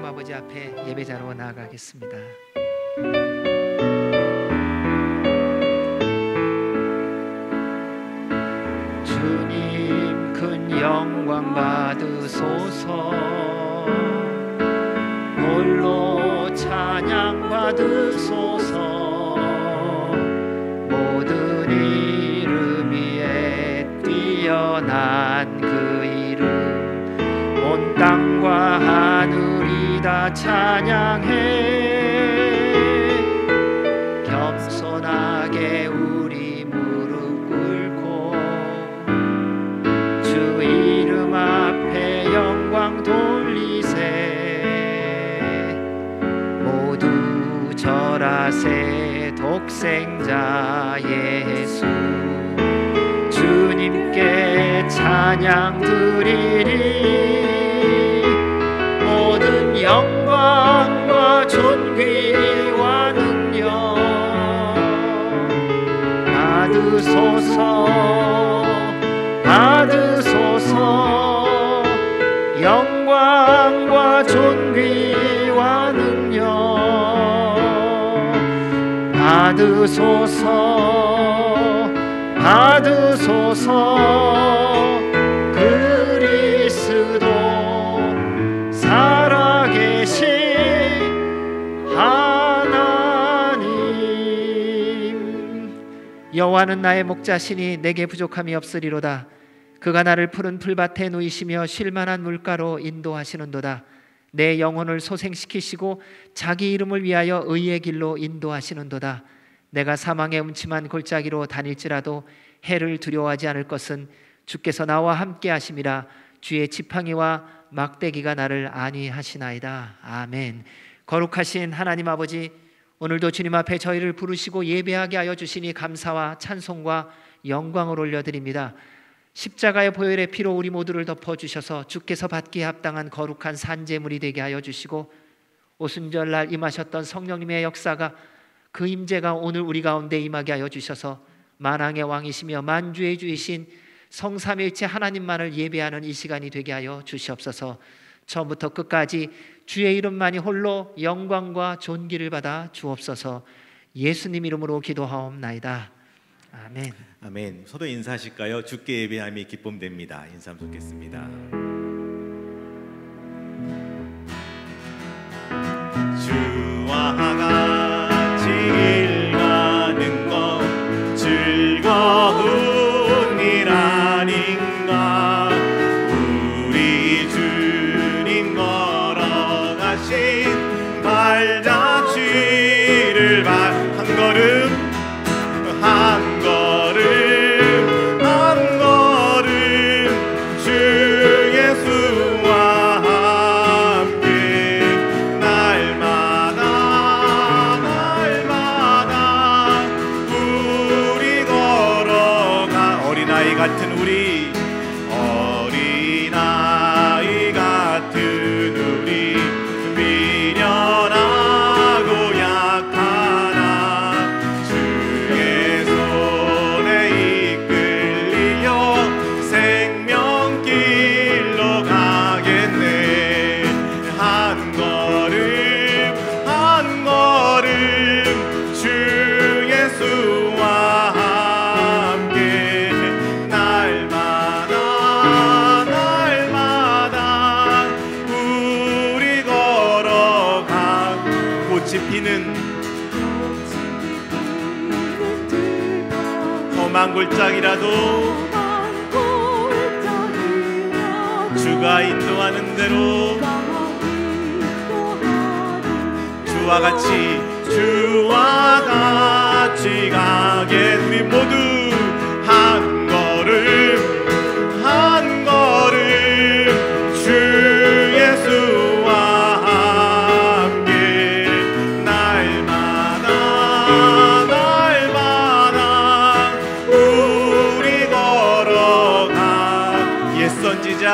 아버지 앞에 예배자로 나아가겠습니다. 주님 큰 영광 받으소서, 홀로 찬양 받으소서. 모든 이름 위에 뛰어난 그 이름, 온 땅과 하늘이 다 찬양해. 겸손하게 우리 무릎 꿇고 주 이름 앞에 영광 돌리세. 모두 절하세. 독생자 예수 주님께 찬양 드리리. 모든 영광과 존귀와 능력 받으소서, 받으소서. 영광과 존귀와 능력 받으소서, 받으소서. 그리스도 살아계신 하나님. 여호와는 나의 목자시니 내게 부족함이 없으리로다. 그가 나를 푸른 풀밭에 누이시며 쉴만한 물가로 인도하시는도다. 내 영혼을 소생시키시고 자기 이름을 위하여 의의 길로 인도하시는도다. 내가 사망의 음침한 골짜기로 다닐지라도 해를 두려워하지 않을 것은 주께서 나와 함께 하심이라. 주의 지팡이와 막대기가 나를 안위하시나이다. 아멘. 거룩하신 하나님 아버지, 오늘도 주님 앞에 저희를 부르시고 예배하게 하여 주시니 감사와 찬송과 영광을 올려드립니다. 십자가의 보혈의 피로 우리 모두를 덮어주셔서 주께서 받기에 합당한 거룩한 산제물이 되게 하여 주시고, 오순절날 임하셨던 성령님의 역사가, 그 임재가 오늘 우리 가운데 임하게 하여 주셔서 만왕의 왕이시며 만주의 주이신 성삼위일체 하나님만을 예배하는 이 시간이 되게 하여 주시옵소서. 처음부터 끝까지 주의 이름만이 홀로 영광과 존귀를 받아 주옵소서. 예수님 이름으로 기도하옵나이다. 아멘. 아멘. 서로 인사하실까요? 주께 예배함이 기쁨됩니다. 인사 듣겠습니다. 주와 같이 길 가는 것 즐거운 일 아닌가. 우리 주님 걸어가신 발자취를 한 걸음 한 걸음 한 걸음 주 예수와 함께 날마다 날마다 우리 걸어가. 어린아이 같은 우리, 어린아이 같은 우리, 미련하고 약하나 주의 손에 이끌리려 생명길로 가겠네. 한 걸음 한 걸음 주 예수와 함께 날마다 날마다 우리 걸어가. 꽃이 피는 험한 골짜기라도 주가 인도하는 대로 주와 같이 가게. 우리 모두 한 걸음 한 걸음 주 예수와 함께 날마다 날마다 우리 걸어가. 옛 선지자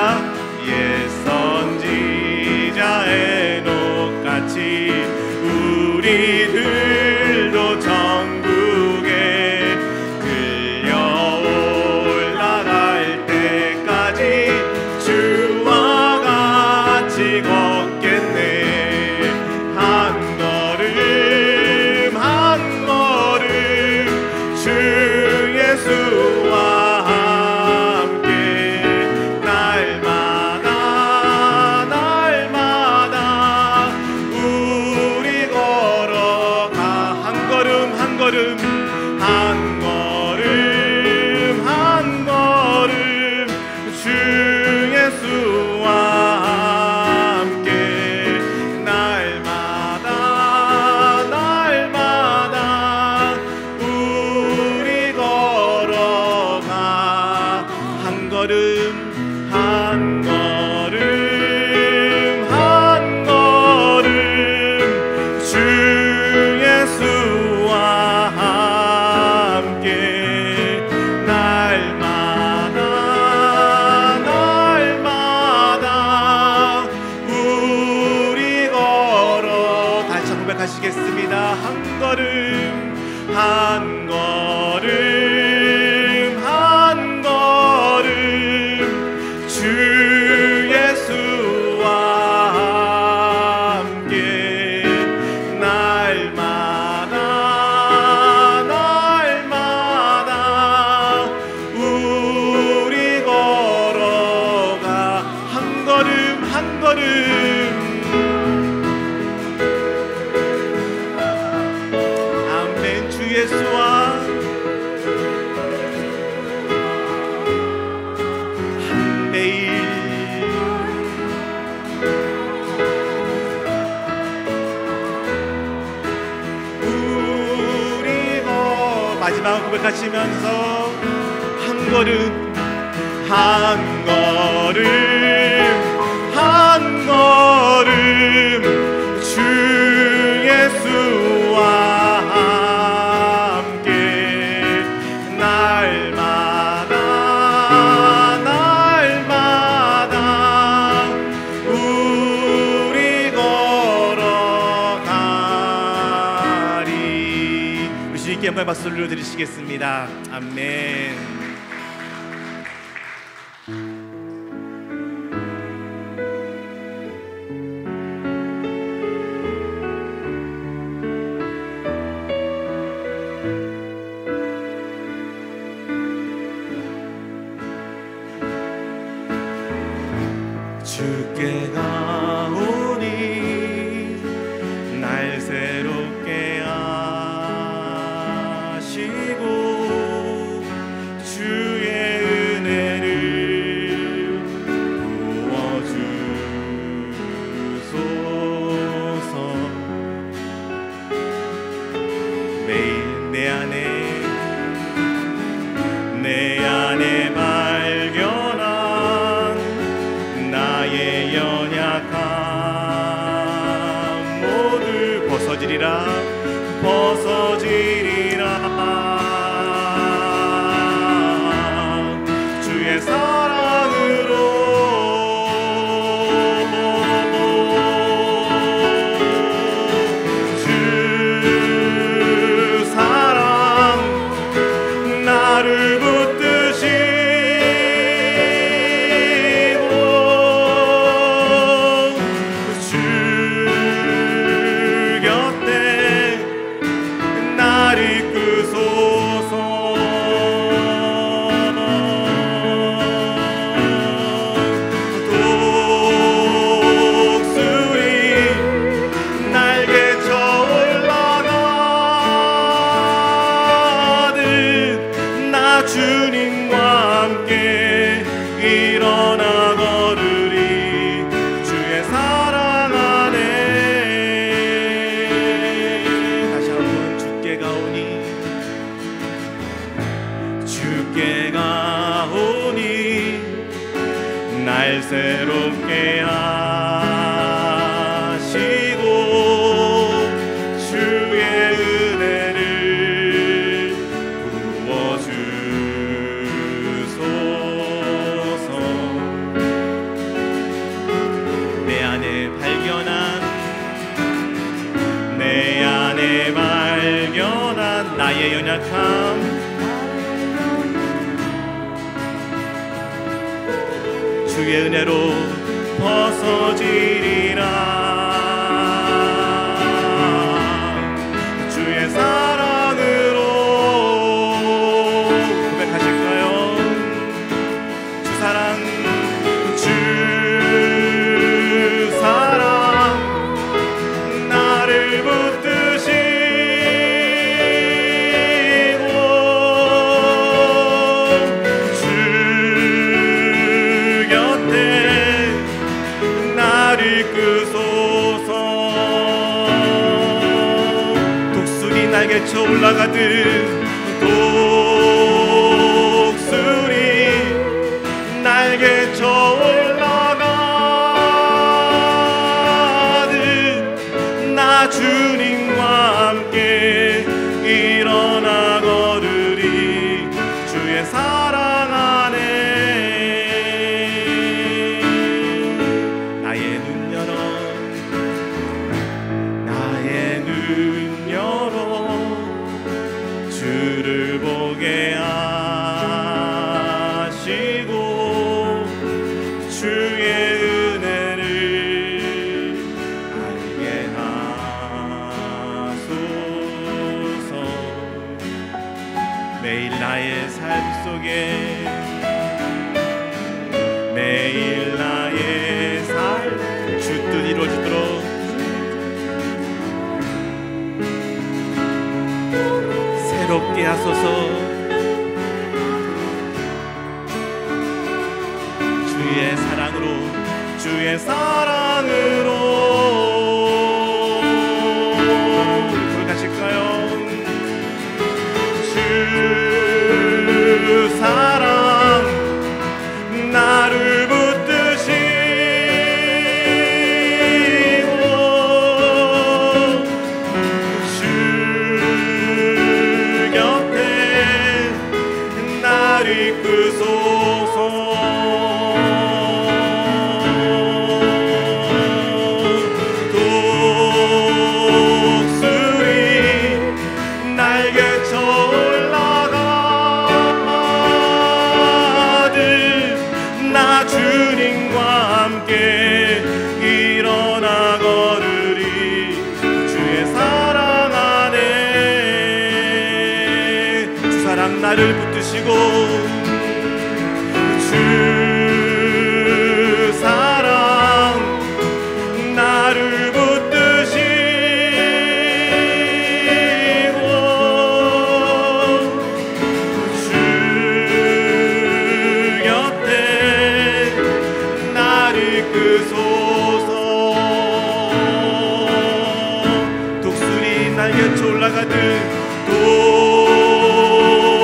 에녹같이 우리들도 전국에 끌려 올라갈 때까지 주와 같이 걷겠네. 걸음 한 걸음 한 걸음 주 예수와 함께 날마다 우리 걸어 다시 한번 고백하시겠습니다. 한 걸음 한 걸음 한 걸음 주 예수와 함께 날마다 우리 걸어가 한 걸음 한 걸음 아멘. 주 예수와 한 매일 우리 마지막 고백하시면서 한 걸음 한 걸음 한 걸음 주 예수와 함께 날마다 우리 걸어가리. 우리 주님께 영광의 박수 올려드리시겠습니다. 아멘. 주께 가오니 날 새롭게 하시고 주의 은혜를 부어주소서. 매일 내 안에 발견한 나의 연약함 모두 벗어지리라 주의 사랑으로 주 사랑 나를 붙드시 주님과 함께 일어나 걸으리 주의 사랑 안에. 다시 한번 주께 가오니 날 새롭게 하시고 주의 은혜를 부어주소서. 내 안에 발견한 나의 연약함 주의 은혜로 벗어지리라. 주의 사랑으로 고백하실까요? 주 사랑 나를 붙드시고 주 곁에 나를 이끄소서. 독수리 날개쳐 올라가듯 독수리 날개쳐 올라가듯 나 주님과 함께 일어나 걸으리. 주의 사랑 안에 나의 눈 열어, 나의 눈 열어 주를 보게 하시고 주의 은혜를 알게 하소서. 매일 나의 삶 속에, 매일 나의 삶 주 뜻 이루어지도록 새롭게 하소서. 주의 사랑으로, 주의 사랑으로 돌가실까요? 주 사랑 나를 붙드시고 주 곁에 나를 이끄소서. 독수리 날개쳐 올라가듯 나 주님과 함께 일어나 걸으리. 주의 사랑 안에 주 사랑 나를 붙드시고 주 사랑 나를 붙드시고 주 곁에 나를 이끄소서. 독수리 날개쳐 올라가듯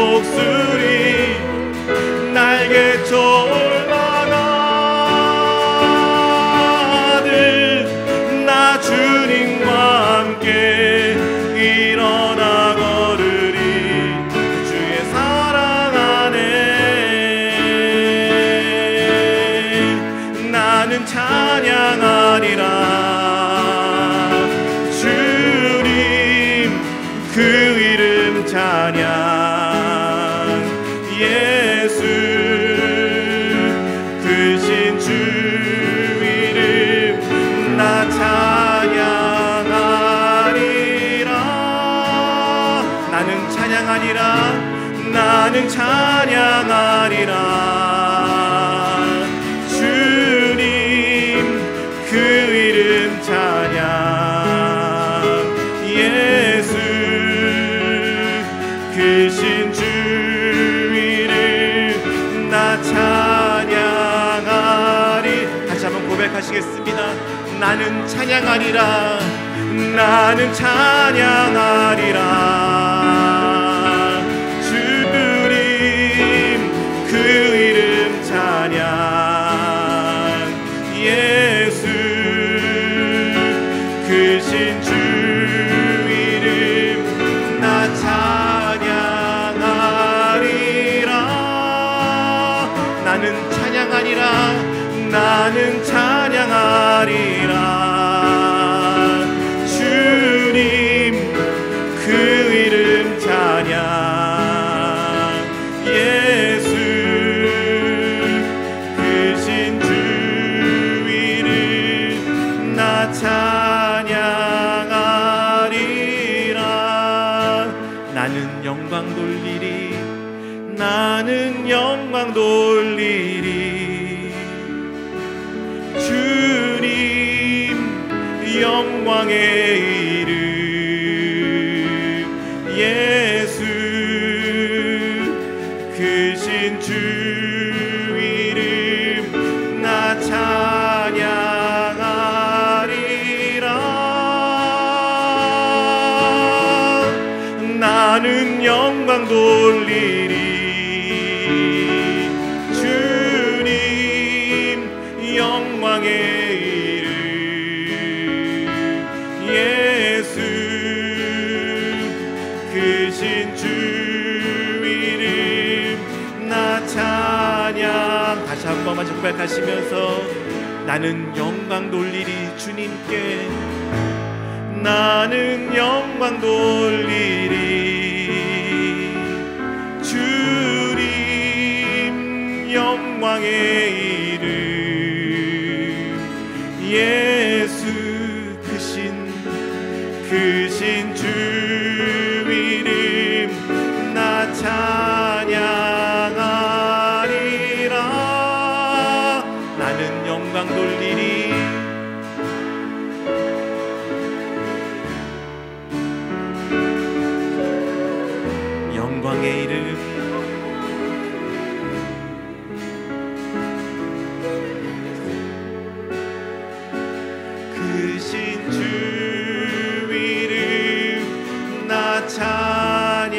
독수리 날개쳐 올라가듯 나 주님과 함께 일어나 걸으리. 주의 사랑 안에 나는 찬양하리라. 주님 그 이름 찬양. 예수 크신 주 이름 나 찬양하리라. 나는 찬양하리라. 나는 찬양하리라. 주님 그 이름 찬양. 예수 크신 주 이름 나 찬양하리. 다시 한번 고백하시겠습니다. 나는 찬양하리라. 나는 찬양하리라. 주님 그 이름 찬양. 예수 크신 주 이름 나 찬양하리라. 나는 찬양하리라. 나는 찬양하리라. 주님 그 이름 찬양. 예수 크신 주 이름 나 찬양하리라. 나는 영광 돌리리. 나는 영광 돌리리. 주님 영광의 이름. 예수 크신 주 이름 나 찬양하리라. 나는 영광 돌리리. 주님 영광의 이름 예수 크신 주 이름 나 찬양. 다시 한 번만 고백하시면서 나는 영광 돌리리 주님께 나는 영광 돌리리 주님 영광의 이름 예수 크신 주 이름 나 찬양하리라. 나는 영광 돌리리 영광의 이름 크신 주 이름 나 찬양하리라.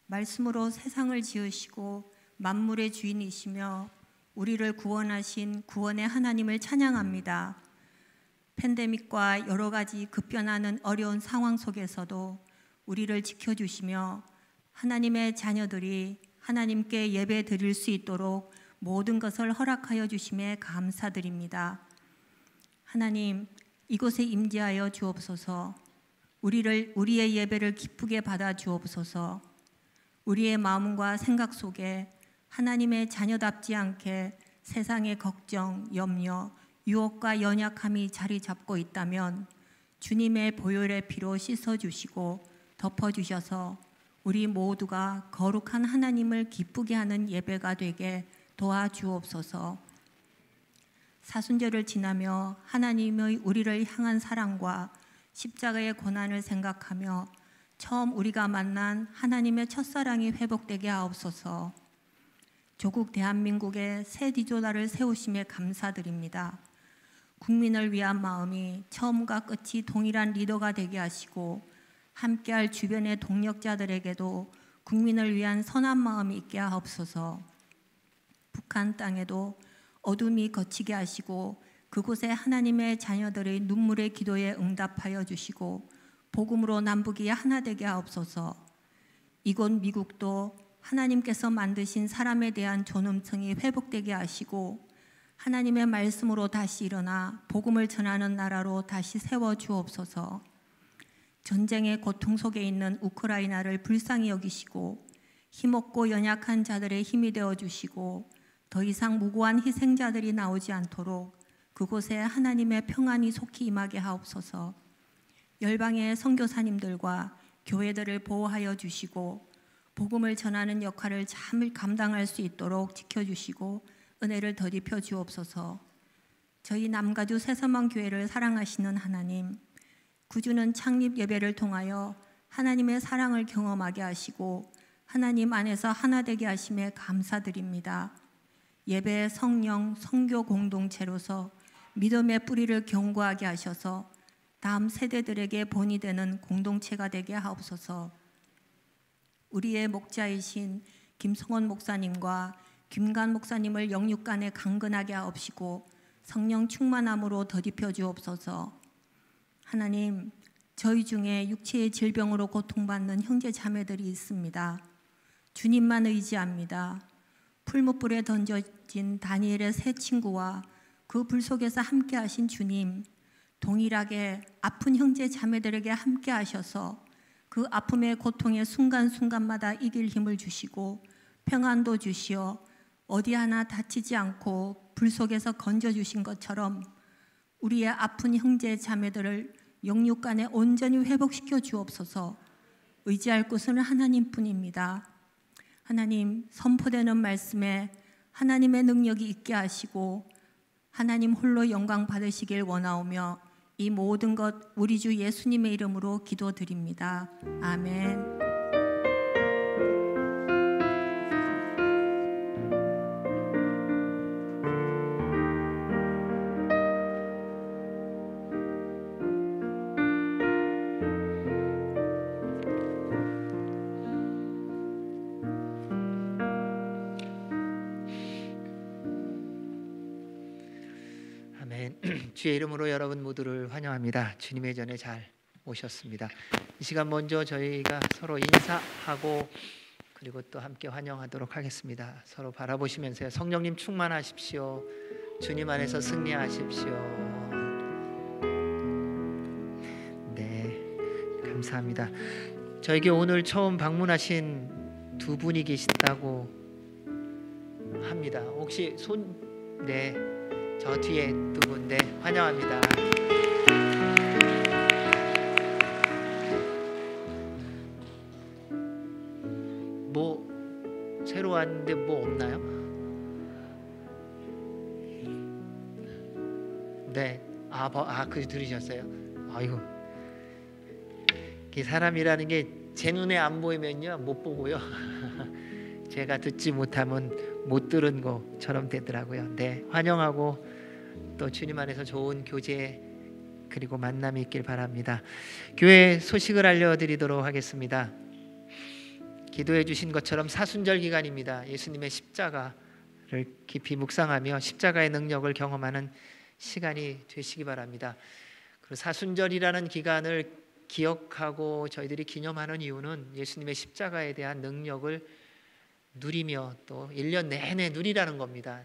말씀으로 세상을 지으시고 만물의 주인이시며 우리를 구원하신 구원의 하나님을 찬양합니다. 팬데믹과 여러 가지 급변하는 어려운 상황 속에서도 우리를 지켜주시며 하나님의 자녀들이 하나님께 예배 드릴 수 있도록 모든 것을 허락하여 주심에 감사드립니다. 하나님, 이곳에 임재하여 주옵소서. 우리의 예배를 기쁘게 받아 주옵소서. 우리의 마음과 생각 속에 하나님의 자녀답지 않게 세상의 걱정, 염려, 유혹과 연약함이 자리 잡고 있다면 주님의 보혈의 피로 씻어주시고 덮어주셔서 우리 모두가 거룩한 하나님을 기쁘게 하는 예배가 되게 도와주옵소서. 사순절을 지나며 하나님의 우리를 향한 사랑과 십자가의 고난을 생각하며 처음 우리가 만난 하나님의 첫사랑이 회복되게 하옵소서. 조국 대한민국의 새 지도자를 세우심에 감사드립니다. 국민을 위한 마음이 처음과 끝이 동일한 리더가 되게 하시고 함께할 주변의 동력자들에게도 국민을 위한 선한 마음이 있게 하옵소서. 북한 땅에도 어둠이 거치게 하시고 그곳에 하나님의 자녀들의 눈물의 기도에 응답하여 주시고 복음으로 남북이 하나 되게 하옵소서. 이곳 미국도 하나님께서 만드신 사람에 대한 존엄성이 회복되게 하시고 하나님의 말씀으로 다시 일어나 복음을 전하는 나라로 다시 세워 주옵소서. 전쟁의 고통 속에 있는 우크라이나를 불쌍히 여기시고 힘없고 연약한 자들의 힘이 되어 주시고 더 이상 무고한 희생자들이 나오지 않도록 그곳에 하나님의 평안이 속히 임하게 하옵소서. 열방의 선교사님들과 교회들을 보호하여 주시고 복음을 전하는 역할을 잘 감당할 수 있도록 지켜주시고 은혜를 더입혀 주옵소서. 저희 남가주 새서만 교회를 사랑하시는 하나님, 구주는 창립 예배를 통하여 하나님의 사랑을 경험하게 하시고 하나님 안에서 하나 되게 하심에 감사드립니다. 예배 성령 성교 공동체로서 믿음의 뿌리를 견고하게 하셔서 다음 세대들에게 본이 되는 공동체가 되게 하옵소서. 우리의 목자이신 김성원 목사님과 김관 목사님을 영육간에 강건하게 하옵시고 성령 충만함으로 더입혀 주옵소서. 하나님, 저희 중에 육체의 질병으로 고통받는 형제 자매들이 있습니다. 주님만 의지합니다. 풀무불에 던져진 다니엘의 세 친구와 그 불 속에서 함께 하신 주님, 동일하게 아픈 형제 자매들에게 함께 하셔서 그 아픔의 고통의 순간순간마다 이길 힘을 주시고 평안도 주시어 어디 하나 다치지 않고 불 속에서 건져주신 것처럼 우리의 아픈 형제 자매들을 영육간에 온전히 회복시켜 주옵소서. 의지할 곳은 하나님뿐입니다. 하나님, 선포되는 말씀에 하나님의 능력이 있게 하시고 하나님 홀로 영광 받으시길 원하오며 이 모든 것 우리 주 예수님의 이름으로 기도드립니다. 아멘. 아멘. 주의 이름으로 여러분 모두를 환영합니다. 주님의 전에 잘 오셨습니다. 이 시간 먼저 저희가 서로 인사하고 그리고 또 함께 환영하도록 하겠습니다. 서로 바라보시면서요. 성령님 충만하십시오. 주님 안에서 승리하십시오. 네, 감사합니다. 저에게 오늘 처음 방문하신 두 분이 계시다고 합니다. 혹시 네, 저 뒤에 두 분, 네, 환영합니다. 뭐 새로 왔는데 뭐 없나요? 네, 그 들으셨어요? 아이고, 이 사람이라는 게 제 눈에 안 보이면요 못 보고요. 제가 듣지 못하면 못 들은 것처럼 되더라고요. 네, 환영하고 또 주님 안에서 좋은 교제 그리고 만남이 있길 바랍니다. 교회 소식을 알려드리도록 하겠습니다. 기도해 주신 것처럼 사순절 기간입니다. 예수님의 십자가를 깊이 묵상하며 십자가의 능력을 경험하는 시간이 되시기 바랍니다. 그리고 사순절이라는 기간을 기억하고 저희들이 기념하는 이유는 예수님의 십자가에 대한 능력을 누리며 또 1년 내내 누리라는 겁니다.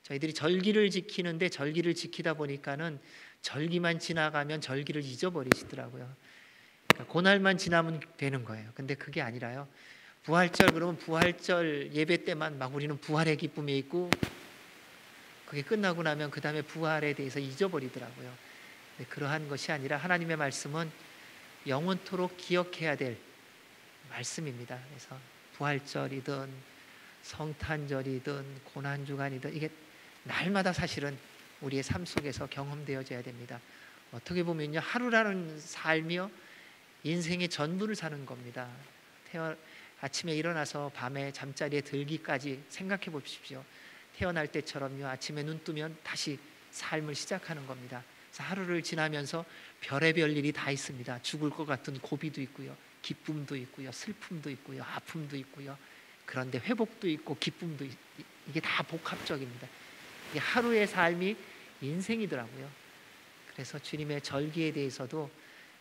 저희들이 절기를 지키는데 절기를 지키다 보니까는 절기만 지나가면 절기를 잊어버리시더라고요. 그러니까 그날만 지나면 되는 거예요. 근데 그게 아니라요. 부활절 그러면 부활절 예배 때만 막 우리는 부활의 기쁨에 있고 그게 끝나고 나면 그 다음에 부활에 대해서 잊어버리더라고요. 그러한 것이 아니라 하나님의 말씀은 영원토록 기억해야 될 말씀입니다. 그래서 부활절이든 성탄절이든 고난주간이든 이게 날마다 사실은 우리의 삶 속에서 경험되어져야 됩니다. 어떻게 보면요, 하루라는 삶이요 인생의 전부를 사는 겁니다. 아침에 일어나서 밤에 잠자리에 들기까지 생각해 보십시오. 태어날 때처럼요, 아침에 눈 뜨면 다시 삶을 시작하는 겁니다. 그래서 하루를 지나면서 별의별 일이 다 있습니다. 죽을 것 같은 고비도 있고요, 기쁨도 있고요, 슬픔도 있고요, 아픔도 있고요. 그런데 회복도 있고 기쁨도 이게 다 복합적입니다. 이게 하루의 삶이 인생이더라고요. 그래서 주님의 절기에 대해서도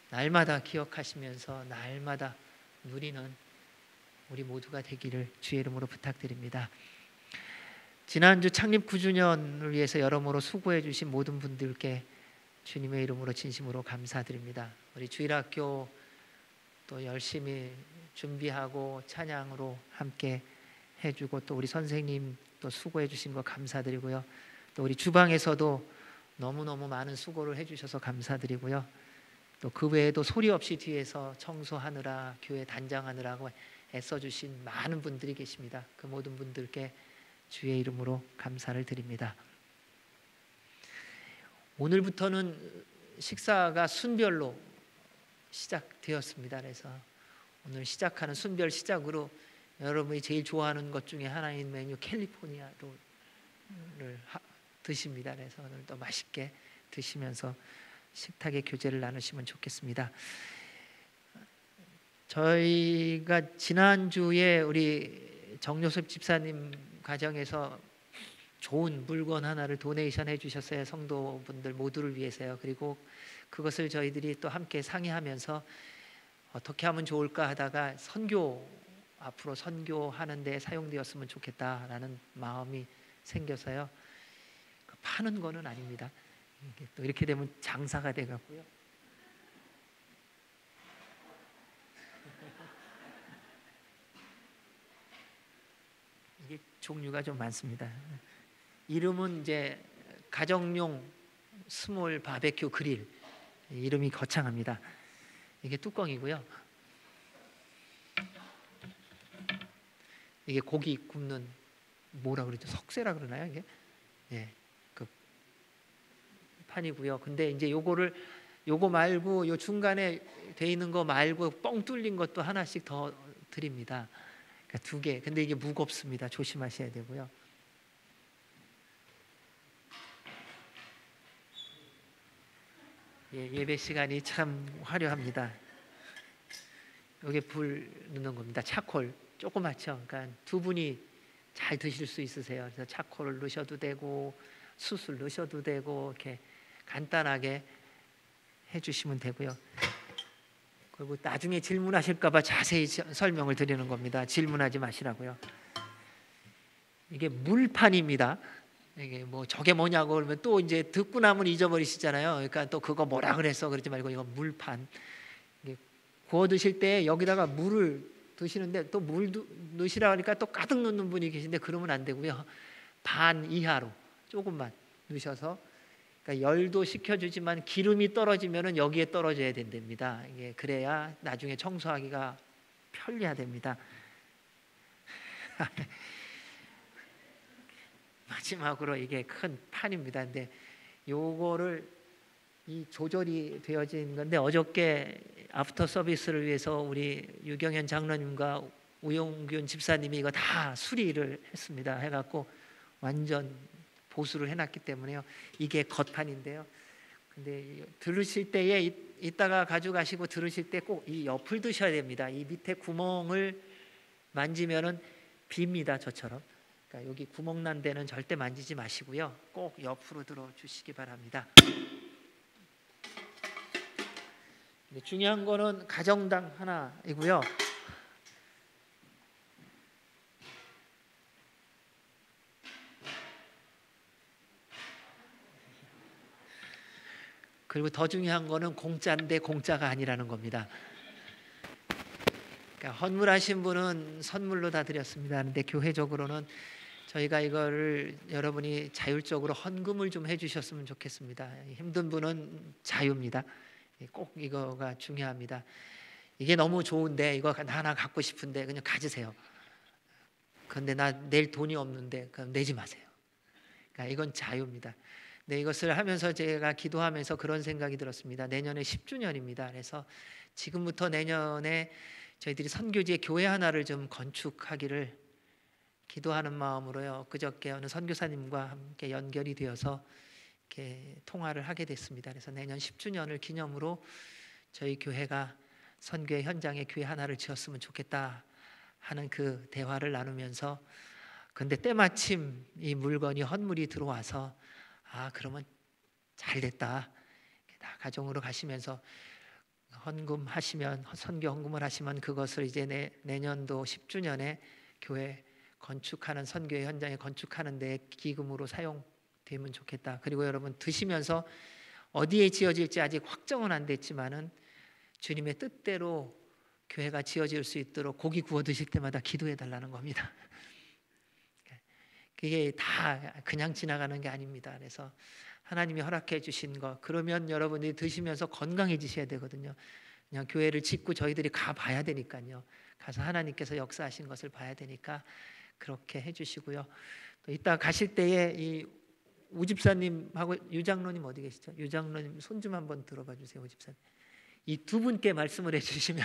날마다 기억하시면서 날마다 누리는 우리 모두가 되기를 주의 이름으로 부탁드립니다. 지난주 창립 9주년을 위해서 여러모로 수고해 주신 모든 분들께 주님의 이름으로 진심으로 감사드립니다. 우리 주일학교 또 열심히 준비하고 찬양으로 함께 해주고 또 우리 선생님 또 수고해 주신 거 감사드리고요. 또 우리 주방에서도 너무너무 많은 수고를 해주셔서 감사드리고요. 또 그 외에도 소리 없이 뒤에서 청소하느라 교회 단장하느라고 애써주신 많은 분들이 계십니다. 그 모든 분들께 주의 이름으로 감사를 드립니다. 오늘부터는 식사가 순별로 시작되었습니다. 그래서 오늘 시작하는 순별 시작으로 여러분이 제일 좋아하는 것 중에 하나인 메뉴 캘리포니아 롤을 드십니다. 그래서 오늘도 맛있게 드시면서 식탁의 교제를 나누시면 좋겠습니다. 저희가 지난주에 우리 정요섭 집사님 가정에서 좋은 물건 하나를 도네이션 해주셨어요. 성도분들 모두를 위해서요. 그리고 그것을 저희들이 또 함께 상의하면서 어떻게 하면 좋을까 하다가 앞으로 선교하는 데 사용되었으면 좋겠다라는 마음이 생겨서요. 파는 거는 아닙니다. 또 이렇게 되면 장사가 돼가고요. 이게 종류가 좀 많습니다. 이름은 이제 가정용 스몰 바베큐 그릴, 이름이 거창합니다. 이게 뚜껑이고요. 이게 고기 굽는 뭐라 그러죠? 석쇠라 그러나요? 이게 그 판이고요. 근데 이제 요거 말고 요 중간에 돼 있는 거 말고 뻥 뚫린 것도 하나씩 더 드립니다. 그러니까 2개. 근데 이게 무겁습니다. 조심하셔야 되고요. 예배 시간이 참 화려합니다. 여기 불 넣는 겁니다. 차콜 조그맣죠. 그러니까 2분이 잘 드실 수 있으세요. 그래서 차콜을 넣으셔도 되고 수술 넣으셔도 되고 이렇게 간단하게 해주시면 되고요. 그리고 나중에 질문하실까봐 자세히 설명을 드리는 겁니다. 질문하지 마시라고요. 이게 물판입니다. 이게 뭐 저게 뭐냐고 그러면 또 이제 듣고 나면 잊어버리시잖아요. 그러니까 또 그거 뭐라 그랬어 그러지 말고 이거 물판. 구워 드실 때 여기다가 물을 드시는데 또 물 넣으시라 하니까 또 가득 넣는 분이 계신데 그러면 안 되고요. 반 이하로 조금만 넣으셔서, 그러니까 열도 식혀주지만 기름이 떨어지면은 여기에 떨어져야 된답니다. 이게 그래야 나중에 청소하기가 편리하답니다. 마지막으로 이게 큰 판입니다. 근데 요거를 이 조절이 되어진 건데 어저께 아프터 서비스를 위해서 우리 유경현 장로님과 우용균 집사님이 이거 다 수리를 했습니다. 해갖고 완전 보수를 해놨기 때문에요. 이게 겉판인데요. 근데 들으실 때에 이따가 가져가시고 들으실 때 꼭 이 옆을 드셔야 됩니다. 이 밑에 구멍을 만지면은 빕니다. 저처럼. 그러니까 여기 구멍 난 데는 절대 만지지 마시고요. 꼭 옆으로 들어 주시기 바랍니다. 중요한 거는 가정당 하나이고요. 그리고 더 중요한 거는 공짜인데 공짜가 아니라는 겁니다. 그러니까 헌물하신 분은 선물로 다 드렸습니다. 그런데 교회적으로는 저희가 이거를 여러분이 자율적으로 헌금을 좀 해주셨으면 좋겠습니다. 힘든 분은 자유입니다. 꼭 이거가 중요합니다. 이게 너무 좋은데 이거 하나 갖고 싶은데 그냥 가지세요. 그런데 나 낼 돈이 없는데 그럼 내지 마세요. 그러니까 이건 자유입니다. 네, 이것을 하면서 제가 기도하면서 그런 생각이 들었습니다. 내년에 10주년입니다. 그래서 지금부터 내년에 저희들이 선교지에 교회 하나를 좀 건축하기를 기도하는 마음으로요. 그저께 어느 선교사님과 함께 연결이 되어서 이렇게 통화를 하게 됐습니다. 그래서 내년 10주년을 기념으로 저희 교회가 선교의 현장에 교회 하나를 지었으면 좋겠다 하는 그 대화를 나누면서, 근데 때마침 이 물건이 헌물이 들어와서 그러면 잘 됐다. 다 가정으로 가시면서 헌금하시면, 선교 헌금을 하시면 그것을 이제 내년도 10주년에 교회 건축하는, 선교의 현장에 건축하는 데 기금으로 사용되면 좋겠다. 그리고 여러분 드시면서 어디에 지어질지 아직 확정은 안 됐지만은 주님의 뜻대로 교회가 지어질 수 있도록 고기 구워 드실 때마다 기도해 달라는 겁니다. 그게 다 그냥 지나가는 게 아닙니다. 그래서 하나님이 허락해 주신 거, 그러면 여러분들이 드시면서 건강해지셔야 되거든요. 그냥 교회를 짓고 저희들이 가봐야 되니까요. 가서 하나님께서 역사하신 것을 봐야 되니까 그렇게 해주시고요. 또 이따 가실 때에 이 우집사님하고 유장로님 어디 계시죠? 유장로님 손 좀 한번 들어봐 주세요. 우집사님. 이 두 분께 말씀을 해주시면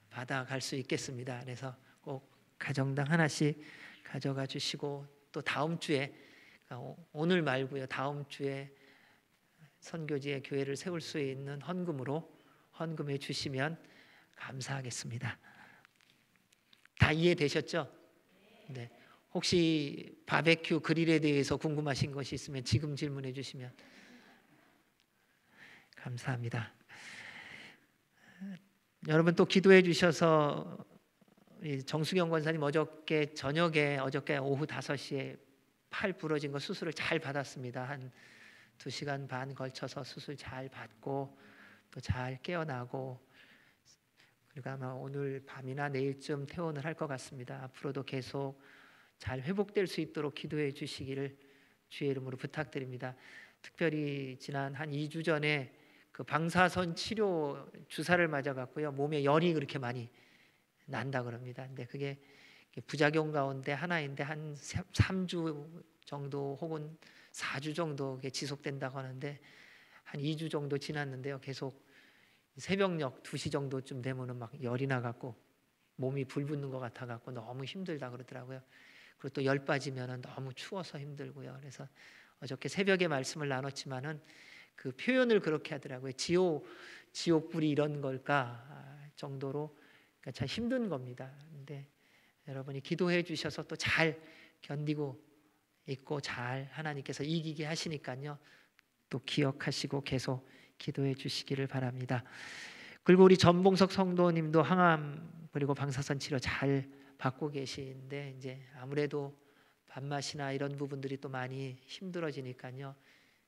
받아갈 수 있겠습니다. 그래서 꼭 가정당 하나씩 가져가 주시고, 또 다음 주에, 오늘 말고요, 다음 주에 선교지에 교회를 세울 수 있는 헌금으로 헌금해 주시면 감사하겠습니다. 다 이해되셨죠? 네. 혹시 바베큐 그릴에 대해서 궁금하신 것이 있으면 지금 질문해 주시면 감사합니다. 여러분 또 기도해 주셔서 정수경 권사님 어저께 저녁에, 어저께 오후 5시에 팔 부러진 거 수술을 잘 받았습니다. 한 2시간 반 걸쳐서 수술 잘 받고 또 잘 깨어나고, 그리고 아마 오늘 밤이나 내일쯤 퇴원을 할 것 같습니다. 앞으로도 계속 잘 회복될 수 있도록 기도해 주시기를 주의 이름으로 부탁드립니다. 특별히 지난 한 2주 전에 그 방사선 치료 주사를 맞아갖고요, 몸에 열이 그렇게 많이 난다 그럽니다. 근데 그게 부작용 가운데 하나인데 한 3주 정도 혹은 4주 정도 지속된다고 하는데, 한 2주 정도 지났는데요, 계속 새벽녘 2시 정도쯤 되면은 막 열이 나갖고 몸이 불붙는 것 같아갖고 너무 힘들다 그러더라고요. 그리고 또 열 빠지면은 너무 추워서 힘들고요. 그래서 어저께 새벽에 말씀을 나눴지만은 그 표현을 그렇게 하더라고요. 지옥불이 이런 걸까 정도로, 그러니까 참 힘든 겁니다. 근데 여러분이 기도해 주셔서 또 잘 견디고 있고 잘 하나님께서 이기게 하시니까요. 또 기억하시고 계속 기도해 주시기를 바랍니다. 그리고 우리 전봉석 성도님도 항암 그리고 방사선 치료 잘 받고 계시는데 이제 아무래도 밥맛이나 이런 부분들이 또 많이 힘들어지니까요.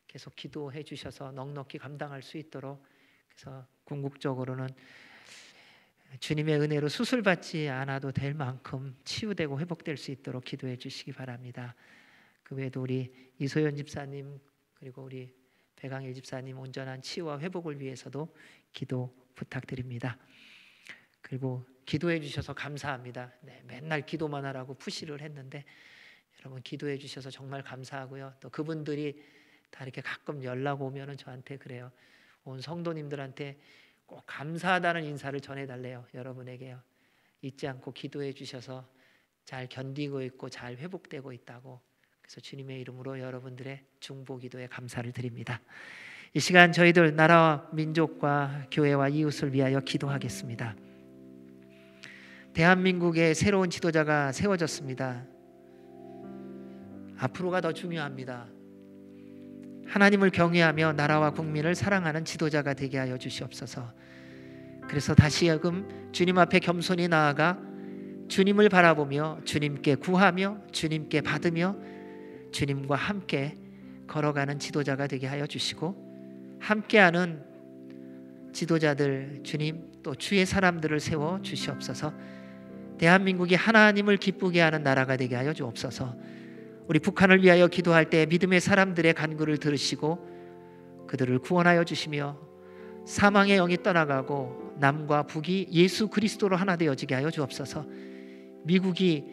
계속 기도해 주셔서 넉넉히 감당할 수 있도록, 그래서 궁극적으로는 주님의 은혜로 수술받지 않아도 될 만큼 치유되고 회복될 수 있도록 기도해 주시기 바랍니다. 그 외에도 우리 이소연 집사님 그리고 우리 배강일 집사님 온전한 치유와 회복을 위해서도 기도 부탁드립니다. 그리고 기도해 주셔서 감사합니다. 네, 맨날 기도만 하라고 푸시를 했는데 여러분 기도해 주셔서 정말 감사하고요. 또 그분들이 다 이렇게 가끔 연락 오면은 저한테 그래요. 온 성도님들한테 꼭 감사하다는 인사를 전해달래요. 여러분에게요. 잊지 않고 기도해 주셔서 잘 견디고 있고 잘 회복되고 있다고. 그래서 주님의 이름으로 여러분들의 중보 기도에 감사를 드립니다. 이 시간 저희들 나라와 민족과 교회와 이웃을 위하여 기도하겠습니다. 대한민국에 새로운 지도자가 세워졌습니다. 앞으로가 더 중요합니다. 하나님을 경외하며 나라와 국민을 사랑하는 지도자가 되게 하여 주시옵소서. 그래서 다시금 주님 앞에 겸손히 나아가 주님을 바라보며 주님께 구하며 주님께 받으며 주님과 함께 걸어가는 지도자가 되게 하여 주시고, 함께하는 지도자들 주님 또 주의 사람들을 세워 주시옵소서. 대한민국이 하나님을 기쁘게 하는 나라가 되게 하여 주옵소서. 우리 북한을 위하여 기도할 때 믿음의 사람들의 간구를 들으시고 그들을 구원하여 주시며 사망의 영이 떠나가고 남과 북이 예수 그리스도로 하나 되어지게 하여 주옵소서. 미국이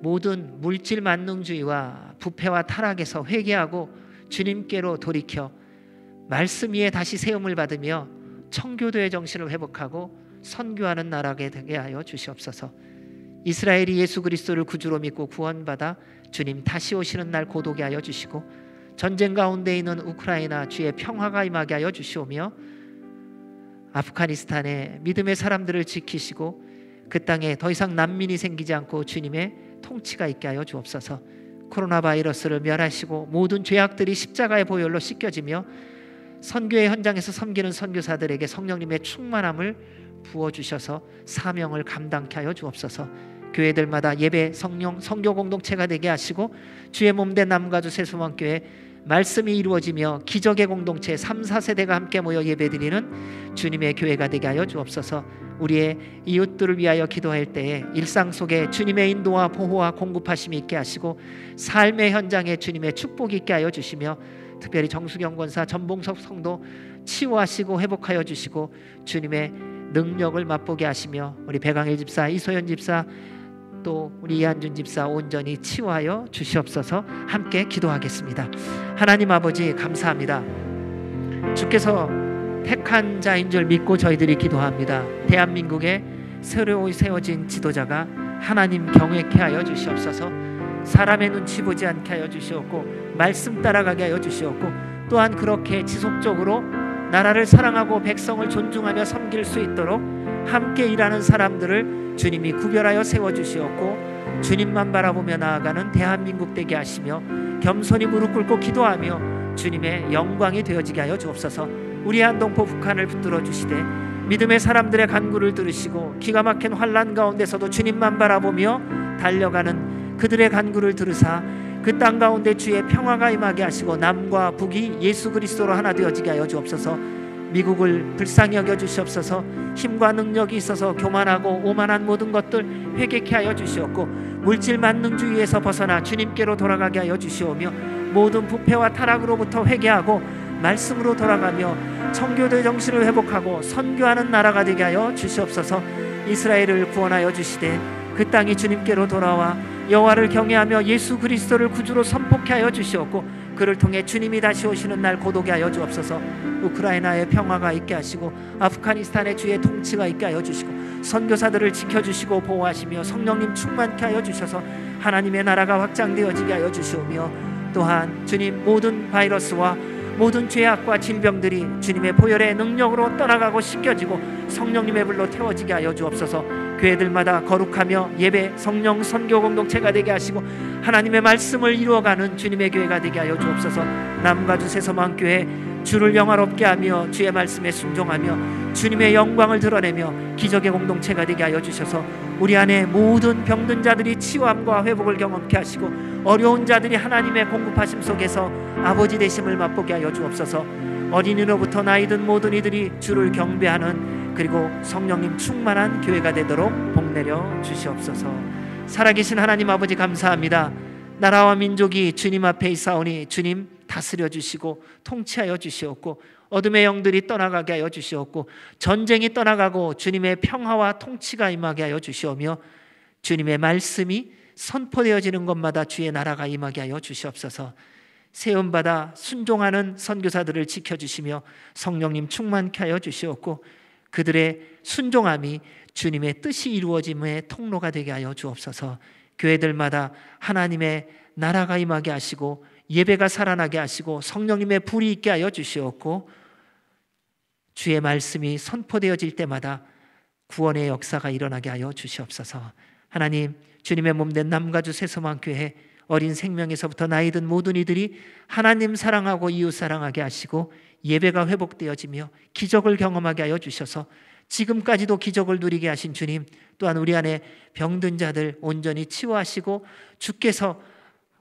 모든 물질 만능주의와 부패와 타락에서 회개하고 주님께로 돌이켜 말씀 위에 다시 세움을 받으며 청교도의 정신을 회복하고 선교하는 나라가 되게 하여 주시옵소서. 이스라엘이 예수 그리스도를 구주로 믿고 구원받아 주님 다시 오시는 날 고도게 하여 주시고, 전쟁 가운데 있는 우크라이나 주의 평화가 임하게 하여 주시오며 아프가니스탄의 믿음의 사람들을 지키시고 그 땅에 더 이상 난민이 생기지 않고 주님의 통치가 있게 하여 주옵소서. 코로나 바이러스를 멸하시고 모든 죄악들이 십자가의 보혈로 씻겨지며 선교의 현장에서 섬기는 선교사들에게 성령님의 충만함을 부어주셔서 사명을 감당케 하여 주옵소서. 교회들마다 예배 성령 선교 공동체가 되게 하시고 주의 몸된 남가주 세수원교회 말씀이 이루어지며 기적의 공동체 3, 4세대가 함께 모여 예배드리는 주님의 교회가 되게 하여 주옵소서. 우리의 이웃들을 위하여 기도할 때에 일상 속에 주님의 인도와 보호와 공급하심이 있게 하시고 삶의 현장에 주님의 축복이 있게 하여 주시며 특별히 정수경 권사 전봉석 성도 치유하시고 회복하여 주시고 주님의 능력을 맛보게 하시며 우리 배강일 집사 이소연 집사 또 우리 이한준 집사 온전히 치유하여 주시옵소서. 함께 기도하겠습니다. 하나님 아버지 감사합니다. 주께서 택한 자인 줄 믿고 저희들이 기도합니다. 대한민국에 새로 세워진 지도자가 하나님 경외케 하여 주시옵소서. 사람의 눈치 보지 않게 하여 주시옵고 말씀 따라가게 하여 주시옵고 또한 그렇게 지속적으로 나라를 사랑하고 백성을 존중하며 섬길 수 있도록 함께 일하는 사람들을 주님이 구별하여 세워주시옵고 주님만 바라보며 나아가는 대한민국 되게 하시며 겸손히 무릎 꿇고 기도하며 주님의 영광이 되어지게 하여 주옵소서. 우리 한동포 북한을 붙들어 주시되 믿음의 사람들의 간구를 들으시고 기가 막힌 환난 가운데서도 주님만 바라보며 달려가는 그들의 간구를 들으사 그 땅 가운데 주의 평화가 임하게 하시고 남과 북이 예수 그리스도로 하나 되어지게 하여 주옵소서. 미국을 불쌍히 여겨 주시옵소서. 힘과 능력이 있어서 교만하고 오만한 모든 것들 회개케 하여 주시옵고 물질 만능주의에서 벗어나 주님께로 돌아가게 하여 주시오며 모든 부패와 타락으로부터 회개하고 말씀으로 돌아가며 청교도의 정신을 회복하고 선교하는 나라가 되게 하여 주시옵소서. 이스라엘을 구원하여 주시되 그 땅이 주님께로 돌아와 여호와를 경외하며 예수 그리스도를 구주로 선포케 하여 주시옵고 그를 통해 주님이 다시 오시는 날 고도게 하여 주옵소서. 우크라이나의 평화가 있게 하시고 아프가니스탄의 주의 통치가 있게 하여 주시고 선교사들을 지켜주시고 보호하시며 성령님 충만케 하여 주셔서 하나님의 나라가 확장되어지게 하여 주시오며 또한 주님 모든 바이러스와 모든 죄악과 질병들이 주님의 보혈의 능력으로 떠나가고 씻겨지고 성령님의 불로 태워지게 하여 주옵소서. 교회들마다 거룩하며 예배, 성령, 선교 공동체가 되게 하시고 하나님의 말씀을 이루어가는 주님의 교회가 되게 하여 주옵소서. 남가주 새소망교회 주를 영화롭게 하며 주의 말씀에 순종하며 주님의 영광을 드러내며 기적의 공동체가 되게 하여 주셔서 우리 안에 모든 병든 자들이 치유함과 회복을 경험케 하시고 어려운 자들이 하나님의 공급하심 속에서 아버지 되심을 맛보게 하여 주옵소서. 어린이로부터 나이든 모든 이들이 주를 경배하는 그리고 성령님 충만한 교회가 되도록 복내려 주시옵소서. 살아계신 하나님 아버지 감사합니다. 나라와 민족이 주님 앞에 있사오니 주님 다스려 주시고 통치하여 주시옵고 어둠의 영들이 떠나가게 하여 주시옵고 전쟁이 떠나가고 주님의 평화와 통치가 임하게 하여 주시오며 주님의 말씀이 선포되어지는 곳마다 주의 나라가 임하게 하여 주시옵소서. 세움받아 순종하는 선교사들을 지켜주시며 성령님 충만케 하여 주시옵고 그들의 순종함이 주님의 뜻이 이루어짐의 통로가 되게 하여 주옵소서. 교회들마다 하나님의 나라가 임하게 하시고 예배가 살아나게 하시고 성령님의 불이 있게 하여 주시옵고 주의 말씀이 선포되어질 때마다 구원의 역사가 일어나게 하여 주시옵소서. 하나님, 주님의 몸된 남가주 새소망교회 어린 생명에서부터 나이든 모든 이들이 하나님 사랑하고 이웃 사랑하게 하시고 예배가 회복되어지며 기적을 경험하게 하여 주셔서 지금까지도 기적을 누리게 하신 주님, 또한 우리 안에 병든 자들 온전히 치유하시고 주께서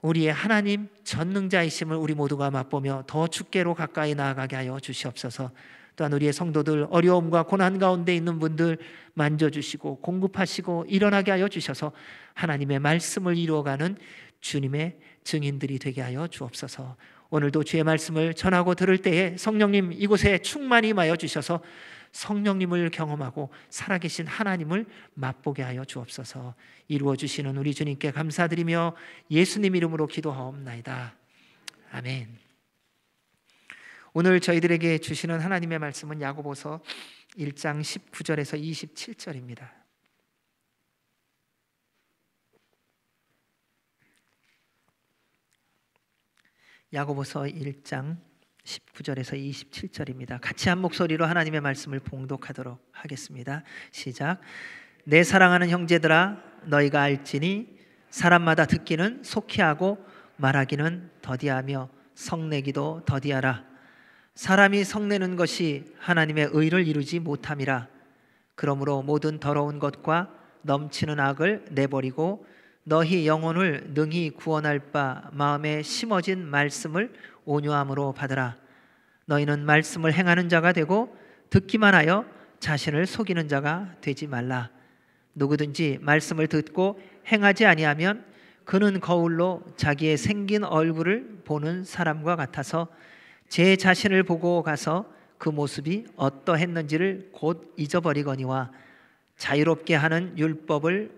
우리의 하나님 전능자이심을 우리 모두가 맛보며 더 주께로 가까이 나아가게 하여 주시옵소서. 또한 우리의 성도들 어려움과 고난 가운데 있는 분들 만져주시고 공급하시고 일어나게 하여 주셔서 하나님의 말씀을 이루어가는 주님의 증인들이 되게 하여 주옵소서. 오늘도 주의 말씀을 전하고 들을 때에 성령님 이곳에 충만히 임하여 주셔서 성령님을 경험하고 살아계신 하나님을 맛보게 하여 주옵소서. 이루어 주시는 우리 주님께 감사드리며 예수님 이름으로 기도하옵나이다. 아멘. 오늘 저희들에게 주시는 하나님의 말씀은 야고보서 1장 19절에서 27절입니다. 야고보서 1장 19절에서 27절입니다. 같이 한 목소리로 하나님의 말씀을 봉독하도록 하겠습니다. 시작. 내 사랑하는 형제들아, 너희가 알지니 사람마다 듣기는 속히 하고 말하기는 더디하며 성내기도 더디하라. 사람이 성내는 것이 하나님의 의를 이루지 못함이라. 그러므로 모든 더러운 것과 넘치는 악을 내버리고 너희 영혼을 능히 구원할 바 마음에 심어진 말씀을 온유함으로 받으라. 너희는 말씀을 행하는 자가 되고 듣기만 하여 자신을 속이는 자가 되지 말라. 누구든지 말씀을 듣고 행하지 아니하면 그는 거울로 자기의 생긴 얼굴을 보는 사람과 같아서 제 자신을 보고 가서 그 모습이 어떠했는지를 곧 잊어버리거니와 자유롭게 하는 율법을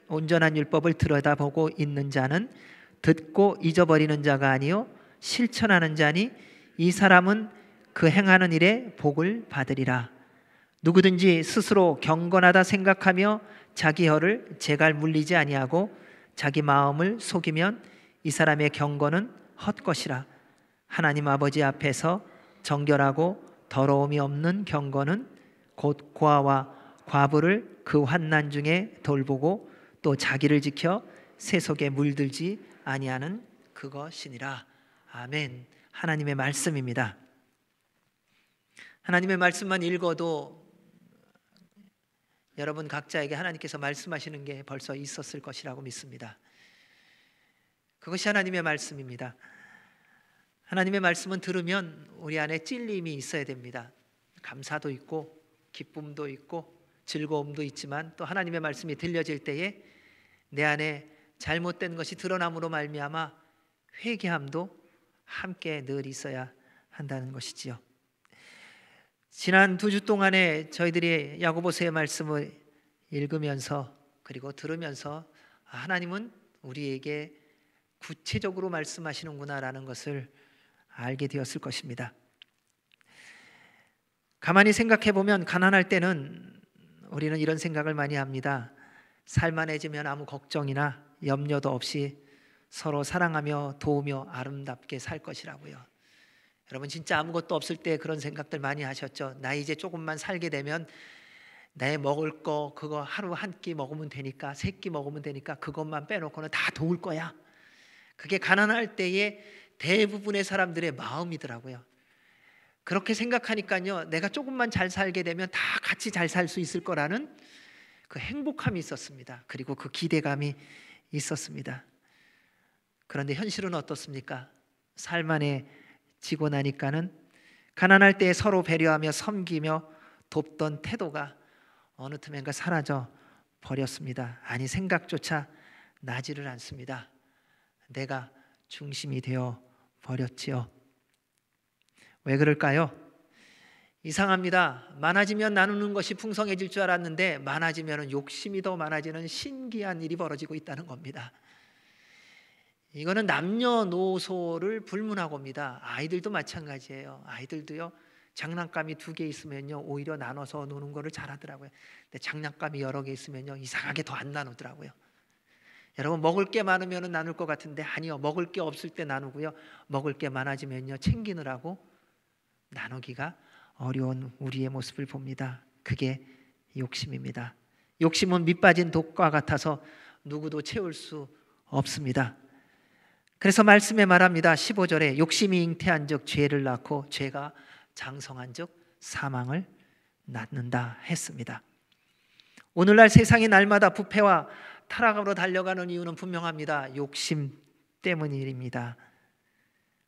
온전한 율법을 들여다보고 있는 자는 듣고 잊어버리는 자가 아니요 실천하는 자니 이 사람은 그 행하는 일에 복을 받으리라. 누구든지 스스로 경건하다 생각하며 자기 혀를 제갈 물리지 아니하고 자기 마음을 속이면 이 사람의 경건은 헛것이라. 하나님 아버지 앞에서 정결하고 더러움이 없는 경건은 곧 고아와 과부를 그 환난 중에 돌보고 또 자기를 지켜 세속에 물들지 아니하는 그것이니라. 아멘. 하나님의 말씀입니다. 하나님의 말씀만 읽어도 여러분 각자에게 하나님께서 말씀하시는 게 벌써 있었을 것이라고 믿습니다. 그것이 하나님의 말씀입니다. 하나님의 말씀은 들으면 우리 안에 찔림이 있어야 됩니다. 감사도 있고 기쁨도 있고 즐거움도 있지만 또 하나님의 말씀이 들려질 때에 내 안에 잘못된 것이 드러남으로 말미암아 회개함도 함께 늘 있어야 한다는 것이지요. 지난 2주 동안에 저희들이 야고보서의 말씀을 읽으면서 그리고 들으면서 하나님은 우리에게 구체적으로 말씀하시는구나라는 것을 알게 되었을 것입니다. 가만히 생각해 보면 가난할 때는 우리는 이런 생각을 많이 합니다. 살만해지면 아무 걱정이나 염려도 없이 서로 사랑하며 도우며 아름답게 살 것이라고요. 여러분 진짜 아무것도 없을 때 그런 생각들 많이 하셨죠? 나 이제 조금만 살게 되면 내 먹을 거 그거 하루 한 끼 먹으면 되니까, 세 끼 먹으면 되니까 그것만 빼놓고는 다 도울 거야. 그게 가난할 때의 대부분의 사람들의 마음이더라고요. 그렇게 생각하니까요, 내가 조금만 잘 살게 되면 다 같이 잘 살 수 있을 거라는 그 행복함이 있었습니다. 그리고 그 기대감이 있었습니다. 그런데 현실은 어떻습니까? 삶 안에 지고 나니까는 가난할 때 서로 배려하며 섬기며 돕던 태도가 어느 틈엔가 사라져 버렸습니다. 아니, 생각조차 나지를 않습니다. 내가 중심이 되어 버렸지요. 왜 그럴까요? 이상합니다. 많아지면 나누는 것이 풍성해질 줄 알았는데 많아지면 욕심이 더 많아지는 신기한 일이 벌어지고 있다는 겁니다. 이거는 남녀노소를 불문하고입니다. 아이들도 마찬가지예요. 아이들도요, 장난감이 2개 있으면요 오히려 나눠서 노는 거를 잘하더라고요. 근데 장난감이 여러 개 있으면요 이상하게 더 안 나누더라고요. 여러분, 먹을 게 많으면 나눌 것 같은데 아니요, 먹을 게 없을 때 나누고요, 먹을 게 많아지면요 챙기느라고 나누기가 어려운 우리의 모습을 봅니다. 그게 욕심입니다. 욕심은 밑빠진 독과 같아서 누구도 채울 수 없습니다. 그래서 말씀에 말합니다. 15절에 욕심이 잉태한 즉 죄를 낳고 죄가 장성한 즉 사망을 낳는다 했습니다. 오늘날 세상이 날마다 부패와 타락으로 달려가는 이유는 분명합니다. 욕심 때문입니다.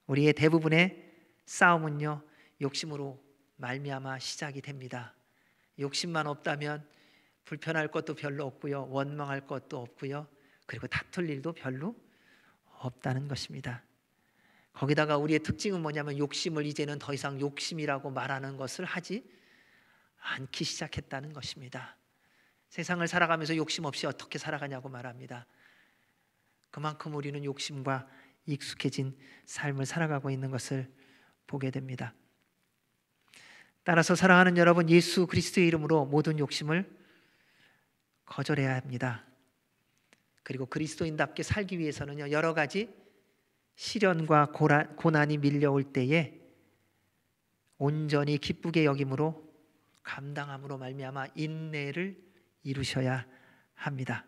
우리의 대부분의 싸움은요 욕심으로 말미암아 시작이 됩니다. 욕심만 없다면 불편할 것도 별로 없고요, 원망할 것도 없고요, 그리고 다툴 일도 별로 없다는 것입니다. 거기다가 우리의 특징은 뭐냐면 욕심을 이제는 더 이상 욕심이라고 말하는 것을 하지 않기 시작했다는 것입니다. 세상을 살아가면서 욕심 없이 어떻게 살아가냐고 말합니다. 그만큼 우리는 욕심과 익숙해진 삶을 살아가고 있는 것을 보게 됩니다. 따라서 사랑하는 여러분, 예수 그리스도의 이름으로 모든 욕심을 거절해야 합니다. 그리고 그리스도인답게 살기 위해서는요, 여러 가지 시련과 고난이 밀려올 때에 온전히 기쁘게 여김으로 감당함으로 말미암아 인내를 이루셔야 합니다.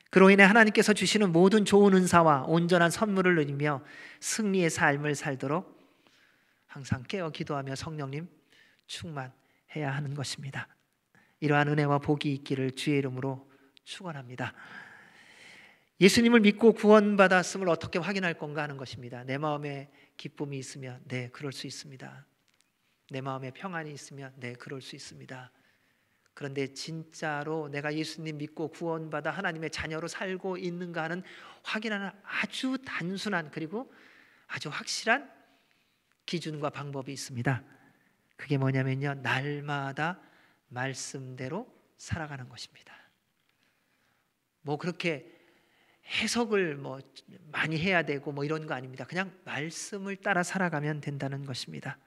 그로 인해 하나님께서 주시는 모든 좋은 은사와 온전한 선물을 누리며 승리의 삶을 살도록 항상 깨어 기도하며 성령님 충만해야 하는 것입니다. 이러한 은혜와 복이 있기를 주의 이름으로 축원합니다. 예수님을 믿고 구원받았음을 어떻게 확인할 건가 하는 것입니다. 내 마음에 기쁨이 있으면 네, 그럴 수 있습니다. 내 마음에 평안이 있으면 네, 그럴 수 있습니다. 그런데 진짜로 내가 예수님 믿고 구원받아 하나님의 자녀로 살고 있는가 하는 확인하는 아주 단순한 그리고 아주 확실한 기준과 방법이 있습니다. 그게 뭐냐면요, 날마다 말씀대로 살아가는 것입니다. 뭐 그렇게 해석을 많이 해야 되고 이런 거 아닙니다. 그냥 말씀을 따라 살아가면 된다는 것입니다.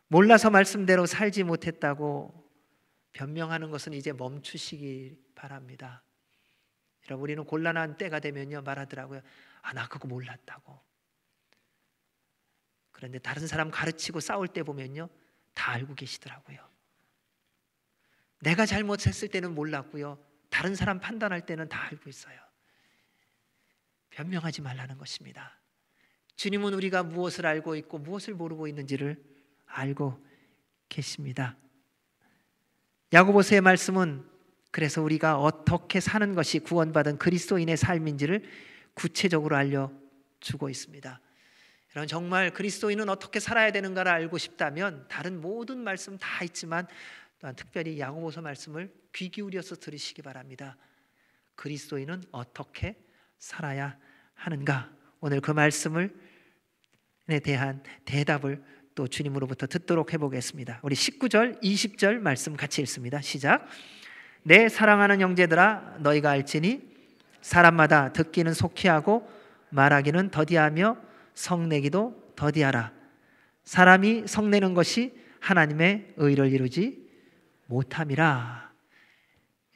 몰라서 말씀대로 살지 못했다고 변명하는 것은 이제 멈추시기 바랍니다. 여러분, 우리는 곤란한 때가 되면요 말하더라고요. 나 그거 몰랐다고. 그런데 다른 사람 가르치고 싸울 때 보면요 다 알고 계시더라고요. 내가 잘못했을 때는 몰랐고요, 다른 사람 판단할 때는 다 알고 있어요. 변명하지 말라는 것입니다. 주님은 우리가 무엇을 알고 있고 무엇을 모르고 있는지를 알고 계십니다. 야고보서의 말씀은 그래서 우리가 어떻게 사는 것이 구원받은 그리스도인의 삶인지를 구체적으로 알려주고 있습니다. 여러분, 정말 그리스도인은 어떻게 살아야 되는가를 알고 싶다면 다른 모든 말씀 다 있지만 또한 특별히 야고보서 말씀을 귀 기울여서 들으시기 바랍니다. 그리스도인은 어떻게 살아야 하는가? 오늘 그 말씀에 대한 대답을 또 주님으로부터 듣도록 해보겠습니다. 우리 19절, 20절 말씀 같이 읽습니다. 시작. 내 사랑하는 형제들아, 너희가 알지니 사람마다 듣기는 속히 하고 말하기는 더디하며 성내기도 더디하라. 사람이 성내는 것이 하나님의 의를 이루지 못함이라.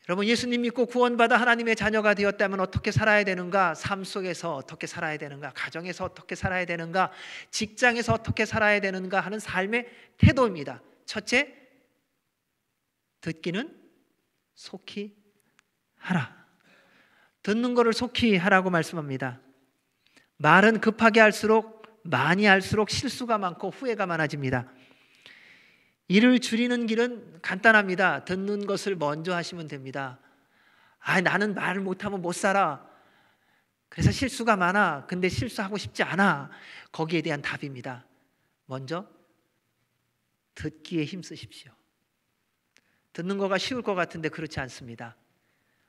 여러분, 예수님 믿고 구원받아 하나님의 자녀가 되었다면 어떻게 살아야 되는가? 삶 속에서 어떻게 살아야 되는가? 가정에서 어떻게 살아야 되는가? 직장에서 어떻게 살아야 되는가 하는 삶의 태도입니다. 첫째, 듣기는 속히 하라. 듣는 거를 속히 하라고 말씀합니다. 말은 급하게 할수록 많이 할수록 실수가 많고 후회가 많아집니다. 일을 줄이는 길은 간단합니다. 듣는 것을 먼저 하시면 됩니다. 나는 말을 못하면 못 살아. 그래서 실수가 많아. 근데 실수하고 싶지 않아. 거기에 대한 답입니다. 먼저 듣기에 힘쓰십시오. 듣는 거가 쉬울 것 같은데 그렇지 않습니다.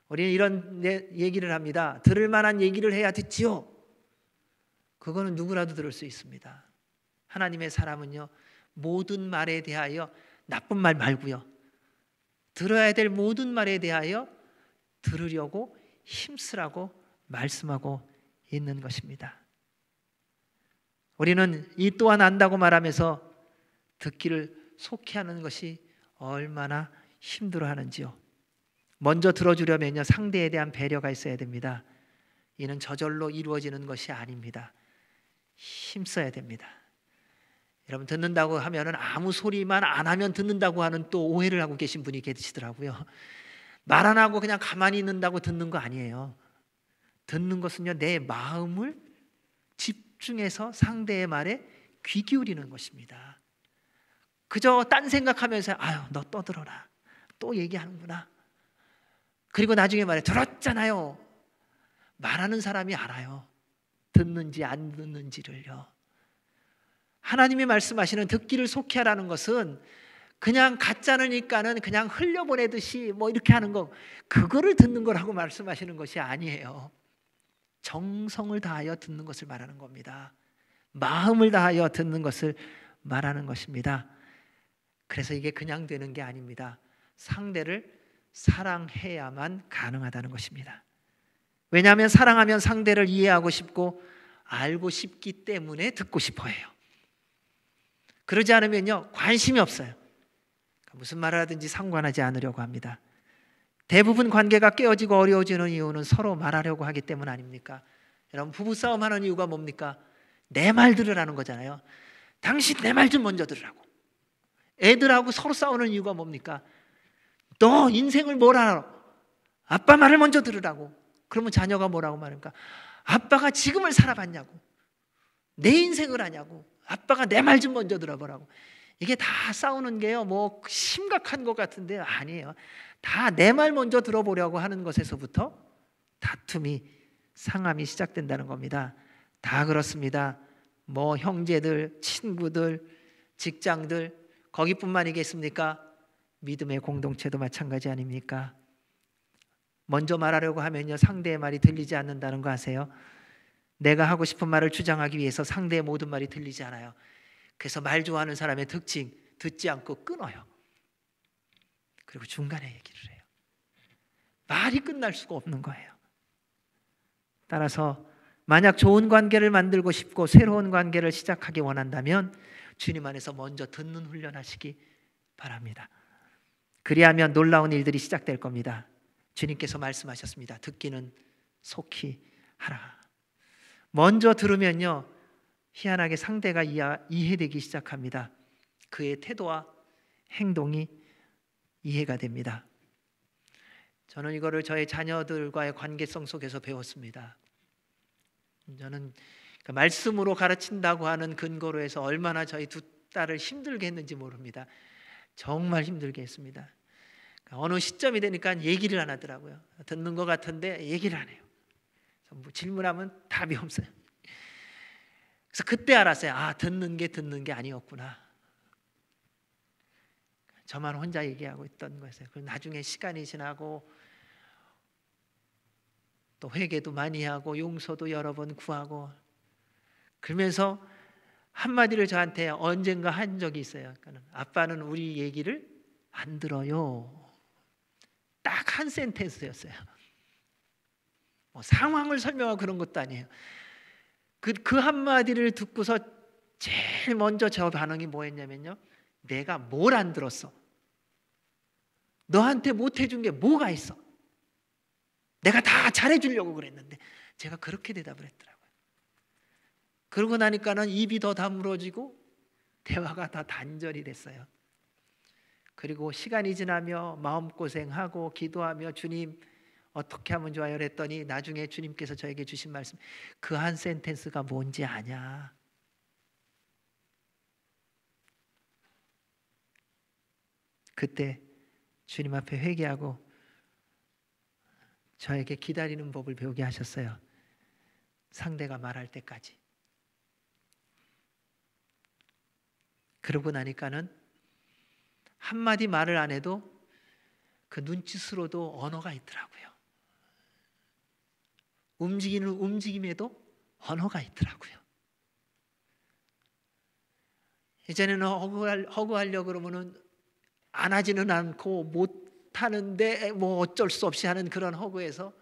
우리는 이런 얘기를 합니다. 들을 만한 얘기를 해야 듣지요. 그거는 누구라도 들을 수 있습니다. 하나님의 사람은요, 모든 말에 대하여 나쁜 말 말고요, 들어야 될 모든 말에 대하여 들으려고 힘쓰라고 말씀하고 있는 것입니다. 우리는 이 또한 안다고 말하면서 듣기를 속히 하는 것이 얼마나 힘들어하는지요. 먼저 들어주려면요, 상대에 대한 배려가 있어야 됩니다. 이는 저절로 이루어지는 것이 아닙니다. 힘써야 됩니다. 여러분, 듣는다고 하면은 아무 소리만 안 하면 듣는다고 하는 또 오해를 하고 계신 분이 계시더라고요. 말 안 하고 그냥 가만히 있는다고 듣는 거 아니에요. 듣는 것은요, 내 마음을 집중해서 상대의 말에 귀 기울이는 것입니다. 그저 딴 생각하면서 너 떠들어라, 또 얘기하는구나. 그리고 나중에 말해, 들었잖아요. 말하는 사람이 알아요. 듣는지 안 듣는지를요. 하나님이 말씀하시는 듣기를 속히 하라는 것은 그냥 가짜니까는 그냥 흘려보내듯이 뭐 이렇게 하는 거, 그거를 듣는 거라고 말씀하시는 것이 아니에요. 정성을 다하여 듣는 것을 말하는 겁니다. 마음을 다하여 듣는 것을 말하는 것입니다. 그래서 이게 그냥 되는 게 아닙니다. 상대를 사랑해야만 가능하다는 것입니다. 왜냐하면 사랑하면 상대를 이해하고 싶고 알고 싶기 때문에 듣고 싶어 해요. 그러지 않으면요, 관심이 없어요. 무슨 말을 하든지 상관하지 않으려고 합니다. 대부분 관계가 깨어지고 어려워지는 이유는 서로 말하려고 하기 때문 아닙니까? 여러분, 부부싸움 하는 이유가 뭡니까? 내 말 들으라는 거잖아요. 당신 내 말 좀 먼저 들으라고. 애들하고 서로 싸우는 이유가 뭡니까? 너 인생을 뭘 알아? 아빠 말을 먼저 들으라고. 그러면 자녀가 뭐라고 말합니까? 아빠가 지금을 살아봤냐고, 내 인생을 아냐고, 아빠가 내 말 좀 먼저 들어보라고. 이게 다 싸우는 게요, 뭐 심각한 것 같은데 아니에요. 다 내 말 먼저 들어보려고 하는 것에서부터 다툼이, 상함이 시작된다는 겁니다. 다 그렇습니다. 뭐 형제들, 친구들, 직장들, 거기뿐만이겠습니까? 믿음의 공동체도 마찬가지 아닙니까? 먼저 말하려고 하면요, 상대의 말이 들리지 않는다는 거 아세요? 내가 하고 싶은 말을 주장하기 위해서 상대의 모든 말이 들리지 않아요. 그래서 말 좋아하는 사람의 특징, 듣지 않고 끊어요. 그리고 중간에 얘기를 해요. 말이 끝날 수가 없는 거예요. 따라서 만약 좋은 관계를 만들고 싶고 새로운 관계를 시작하기 원한다면 주님 안에서 먼저 듣는 훈련하시기 바랍니다. 그리하면 놀라운 일들이 시작될 겁니다. 주님께서 말씀하셨습니다. 듣기는 속히 하라. 먼저 들으면요, 희한하게 상대가 이해되기 시작합니다. 그의 태도와 행동이 이해가 됩니다. 저는 이거를 저의 자녀들과의 관계성 속에서 배웠습니다. 저는 말씀으로 가르친다고 하는 근거로 해서 얼마나 저희 두 딸을 힘들게 했는지 모릅니다. 정말 힘들게 했습니다. 어느 시점이 되니까 얘기를 안 하더라고요. 듣는 것 같은데 얘기를 안 해요. 질문하면 답이 없어요. 그래서 그때 알았어요. 듣는 게 아니었구나. 저만 혼자 얘기하고 있던 거였어요. 그리고 나중에 시간이 지나고 또 회개도 많이 하고 용서도 여러 번 구하고 그러면서 한마디를 저한테 언젠가 한 적이 있어요. 그러니까 아빠는 우리 얘기를 안 들어요. 딱 한 센텐스였어요. 뭐 상황을 설명하고 그런 것도 아니에요. 그 한마디를 듣고서 제일 먼저 저 반응이 뭐였냐면요, 내가 뭘 안 들었어? 너한테 못 해준 게 뭐가 있어? 내가 다 잘해주려고 그랬는데. 제가 그렇게 대답을 했더라고요. 그러고 나니까는 입이 더 다물어지고 대화가 더 단절이 됐어요. 그리고 시간이 지나며 마음고생하고 기도하며 주님 어떻게 하면 좋아요? 그랬더니 나중에 주님께서 저에게 주신 말씀, 그 한 센텐스가 뭔지 아냐? 그때 주님 앞에 회개하고 저에게 기다리는 법을 배우게 하셨어요. 상대가 말할 때까지. 그러고 나니까는 한마디 말을 안 해도 그 눈짓으로도 언어가 있더라고요. 움직이는 움직임에도 언어가 있더라고요. 이제는 허구하려고 그러면은 안 하지는 않고 못 하는데 뭐 어쩔 수 없이 하는 그런 허구에서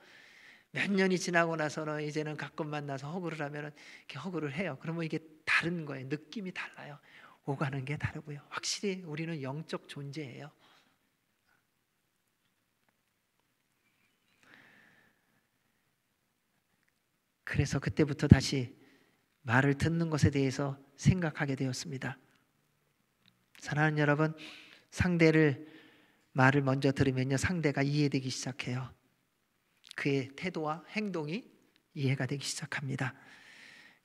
몇 년이 지나고 나서는 이제는 가끔 만나서 허구를 하면은 이렇게 허구를 해요. 그러면 이게 다른 거예요. 느낌이 달라요. 오가는 게 다르고요. 확실히 우리는 영적 존재예요. 그래서 그때부터 다시 말을 듣는 것에 대해서 생각하게 되었습니다. 사랑하는 여러분, 상대를 말을 먼저 들으면요, 상대가 이해되기 시작해요. 그의 태도와 행동이 이해가 되기 시작합니다.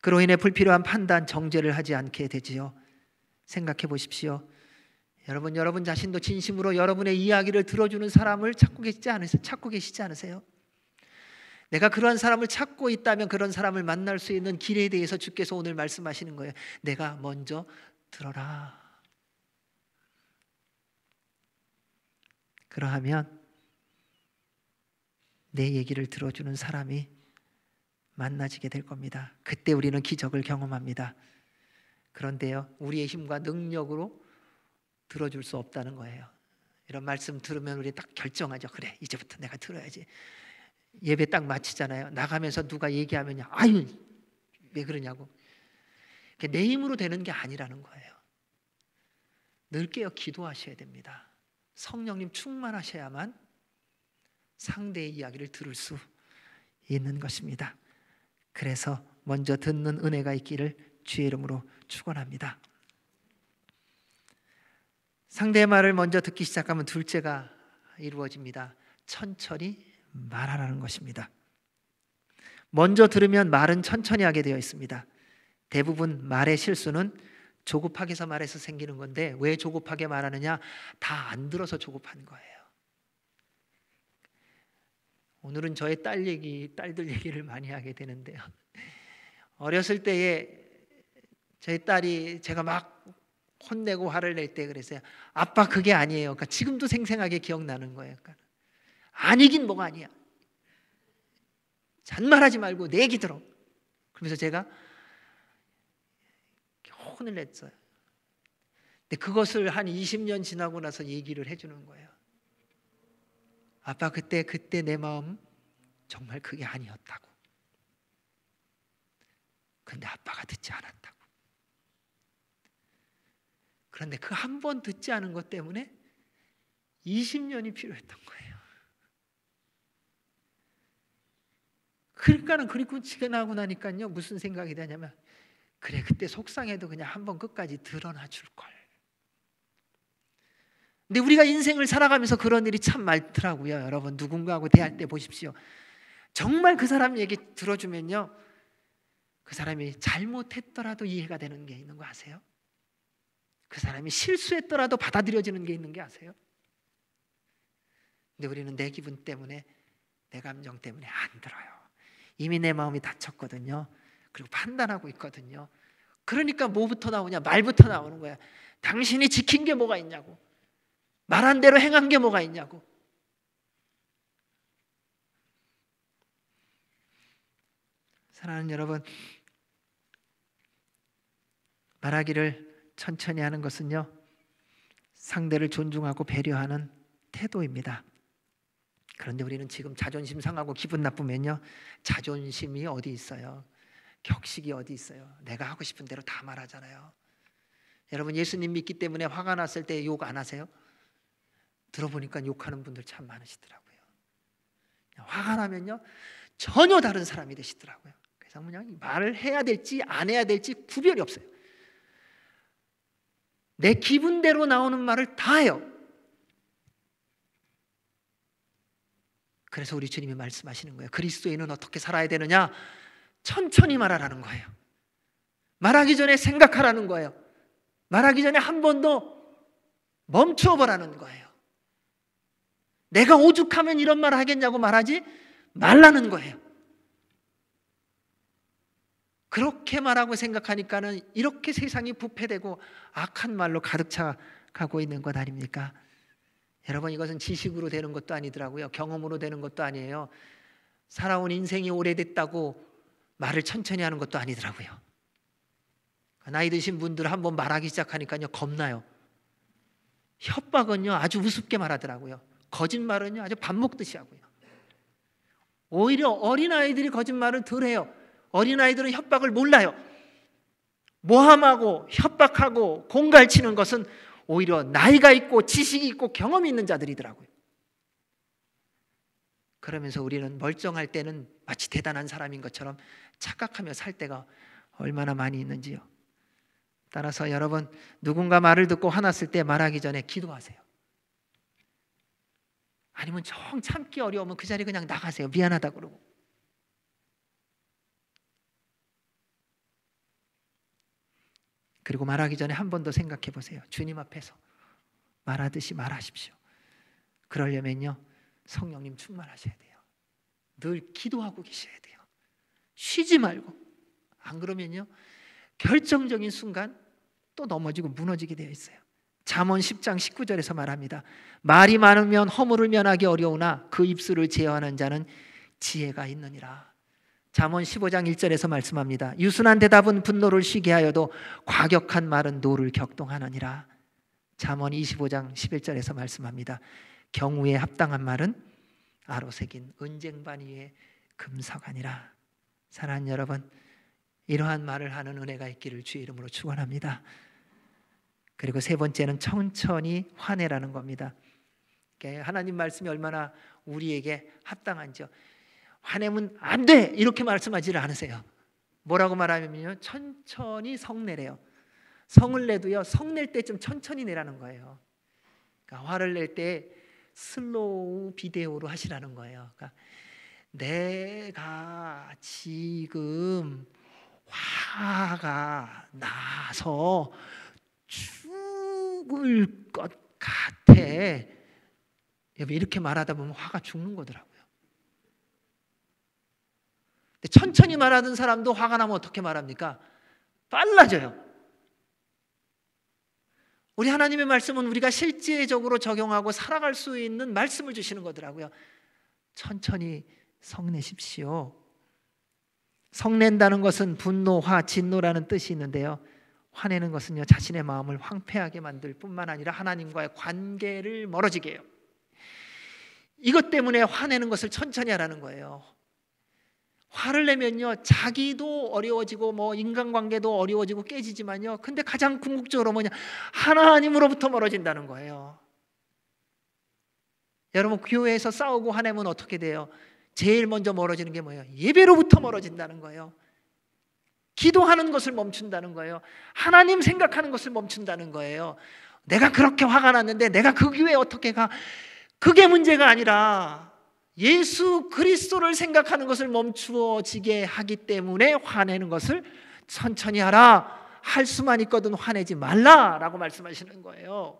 그로 인해 불필요한 판단, 정죄를 하지 않게 되지요. 생각해 보십시오. 여러분 자신도 진심으로 여러분의 이야기를 들어주는 사람을 찾고 계시지 않으세요? 내가 그런 사람을 찾고 있다면 그런 사람을 만날 수 있는 길에 대해서 주께서 오늘 말씀하시는 거예요. 내가 먼저 들어라. 그러하면 내 얘기를 들어주는 사람이 만나지게 될 겁니다. 그때 우리는 기적을 경험합니다. 그런데요, 우리의 힘과 능력으로 들어줄 수 없다는 거예요. 이런 말씀 들으면 우리 딱 결정하죠. 그래, 이제부터 내가 들어야지. 예배 딱 마치잖아요. 나가면서 누가 얘기하면요, 아유 왜 그러냐고. 내 힘으로 되는 게 아니라는 거예요. 늘 깨어 기도하셔야 됩니다. 성령님 충만하셔야만 상대의 이야기를 들을 수 있는 것입니다. 그래서 먼저 듣는 은혜가 있기를 주의 이름으로 축원합니다. 상대의 말을 먼저 듣기 시작하면 둘째가 이루어집니다. 천천히 말하라는 것입니다. 먼저 들으면 말은 천천히 하게 되어 있습니다. 대부분 말의 실수는 조급하게 해서 말해서 생기는 건데, 왜 조급하게 말하느냐? 다 안 들어서 조급한 거예요. 오늘은 저의 딸들 얘기를 많이 하게 되는데요. 어렸을 때에 저희 딸이 제가 막 혼내고 화를 낼 때 그랬어요. 아빠 그게 아니에요. 그러니까 지금도 생생하게 기억나는 거예요. 그러니까 아니긴 뭐가 아니야. 잔말하지 말고 내 얘기 들어. 그러면서 제가 혼을 냈어요. 근데 그것을 한 20년 지나고 나서 얘기를 해주는 거예요. 아빠 그때 내 마음 정말 그게 아니었다고. 근데 아빠가 듣지 않았다고. 그런데 그 한 번 듣지 않은 것 때문에 20년이 필요했던 거예요. 그러니까는 그리고 지나고 나니까요, 무슨 생각이 드냐면, 그래 그때 속상해도 그냥 한번 끝까지 드러나 줄 걸. 근데 우리가 인생을 살아가면서 그런 일이 참 많더라고요. 여러분 누군가하고 대할 때 보십시오. 정말 그 사람 얘기 들어주면요, 그 사람이 잘못했더라도 이해가 되는 게 있는 거 아세요? 그 사람이 실수했더라도 받아들여지는 게 있는 게 아세요? 근데 우리는 내 기분 때문에, 내 감정 때문에 안 들어요. 이미 내 마음이 다쳤거든요. 그리고 판단하고 있거든요. 그러니까 뭐부터 나오냐? 말부터 나오는 거야. 당신이 지킨 게 뭐가 있냐고. 말한 대로 행한 게 뭐가 있냐고. 사랑하는 여러분, 말하기를 천천히 하는 것은요, 상대를 존중하고 배려하는 태도입니다. 그런데 우리는 지금 자존심 상하고 기분 나쁘면요, 자존심이 어디 있어요? 격식이 어디 있어요? 내가 하고 싶은 대로 다 말하잖아요. 여러분 예수님 믿기 때문에 화가 났을 때 욕 안 하세요? 들어보니까 욕하는 분들 참 많으시더라고요. 화가 나면요 전혀 다른 사람이 되시더라고요. 그래서 그냥 말을 해야 될지 안 해야 될지 구별이 없어요. 내 기분대로 나오는 말을 다 해요. 그래서 우리 주님이 말씀하시는 거예요. 그리스도인은 어떻게 살아야 되느냐? 천천히 말하라는 거예요. 말하기 전에 생각하라는 거예요. 말하기 전에 한 번 더 멈추어 보라는 거예요. 내가 오죽하면 이런 말 하겠냐고 말하지 말라는 거예요. 그렇게 말하고 생각하니까는 이렇게 세상이 부패되고 악한 말로 가득 차가고 있는 것 아닙니까? 여러분, 이것은 지식으로 되는 것도 아니더라고요. 경험으로 되는 것도 아니에요. 살아온 인생이 오래됐다고 말을 천천히 하는 것도 아니더라고요. 나이 드신 분들 한번 말하기 시작하니까요 겁나요. 협박은요 아주 우습게 말하더라고요. 거짓말은요 아주 밥 먹듯이 하고요. 오히려 어린아이들이 거짓말을 덜 해요. 어린아이들은 협박을 몰라요. 모함하고 협박하고 공갈치는 것은 오히려 나이가 있고 지식이 있고 경험이 있는 자들이더라고요. 그러면서 우리는 멀쩡할 때는 마치 대단한 사람인 것처럼 착각하며 살 때가 얼마나 많이 있는지요. 따라서 여러분, 누군가 말을 듣고 화났을 때 말하기 전에 기도하세요. 아니면 정 참기 어려우면 그 자리 그냥 나가세요. 미안하다 그러고. 그리고 말하기 전에 한 번 더 생각해 보세요. 주님 앞에서 말하듯이 말하십시오. 그러려면요 성령님 충만하셔야 돼요. 늘 기도하고 계셔야 돼요. 쉬지 말고. 안 그러면요 결정적인 순간 또 넘어지고 무너지게 되어 있어요. 잠언 10장 19절에서 말합니다. 말이 많으면 허물을 면하기 어려우나 그 입술을 제어하는 자는 지혜가 있느니라. 잠언 15장 1절에서 말씀합니다. 유순한 대답은 분노를 쉬게 하여도 과격한 말은 노를 격동하느니라. 잠언 25장 11절에서 말씀합니다. 경우에 합당한 말은 아로 새긴 은쟁반 위에 금석아니라. 사랑하는 여러분, 이러한 말을 하는 은혜가 있기를 주의 이름으로 축원합니다. 그리고 세 번째는 천천히 화내라는 겁니다. 하나님 말씀이 얼마나 우리에게 합당한지요. 화내면 안 돼! 이렇게 말씀하지를 않으세요. 뭐라고 말하면요 천천히 성내래요. 성을 내도요 성낼 때 좀 천천히 내라는 거예요. 그러니까 화를 낼 때 슬로우 비데오로 하시라는 거예요. 그러니까 내가 지금 화가 나서 죽을 것 같아. 이렇게 말하다 보면 화가 죽는 거더라고요. 근데 천천히 말하던 사람도 화가 나면 어떻게 말합니까? 빨라져요. 우리 하나님의 말씀은 우리가 실제적으로 적용하고 살아갈 수 있는 말씀을 주시는 거더라고요. 천천히 성내십시오. 성낸다는 것은 분노, 화, 진노라는 뜻이 있는데요. 화내는 것은요 자신의 마음을 황폐하게 만들 뿐만 아니라 하나님과의 관계를 멀어지게 해요. 이것 때문에 화내는 것을 천천히 하라는 거예요. 화를 내면요 자기도 어려워지고 뭐 인간관계도 어려워지고 깨지지만요 근데 가장 궁극적으로 뭐냐, 하나님으로부터 멀어진다는 거예요. 여러분, 교회에서 싸우고 화내면 어떻게 돼요? 제일 먼저 멀어지는 게 뭐예요? 예배로부터 멀어진다는 거예요. 기도하는 것을 멈춘다는 거예요. 하나님 생각하는 것을 멈춘다는 거예요. 내가 그렇게 화가 났는데 내가 그 교회에 어떻게 가? 그게 문제가 아니라 예수 그리스도를 생각하는 것을 멈추어지게 하기 때문에 화내는 것을 천천히 하라. 할 수만 있거든 화내지 말라라고 말씀하시는 거예요.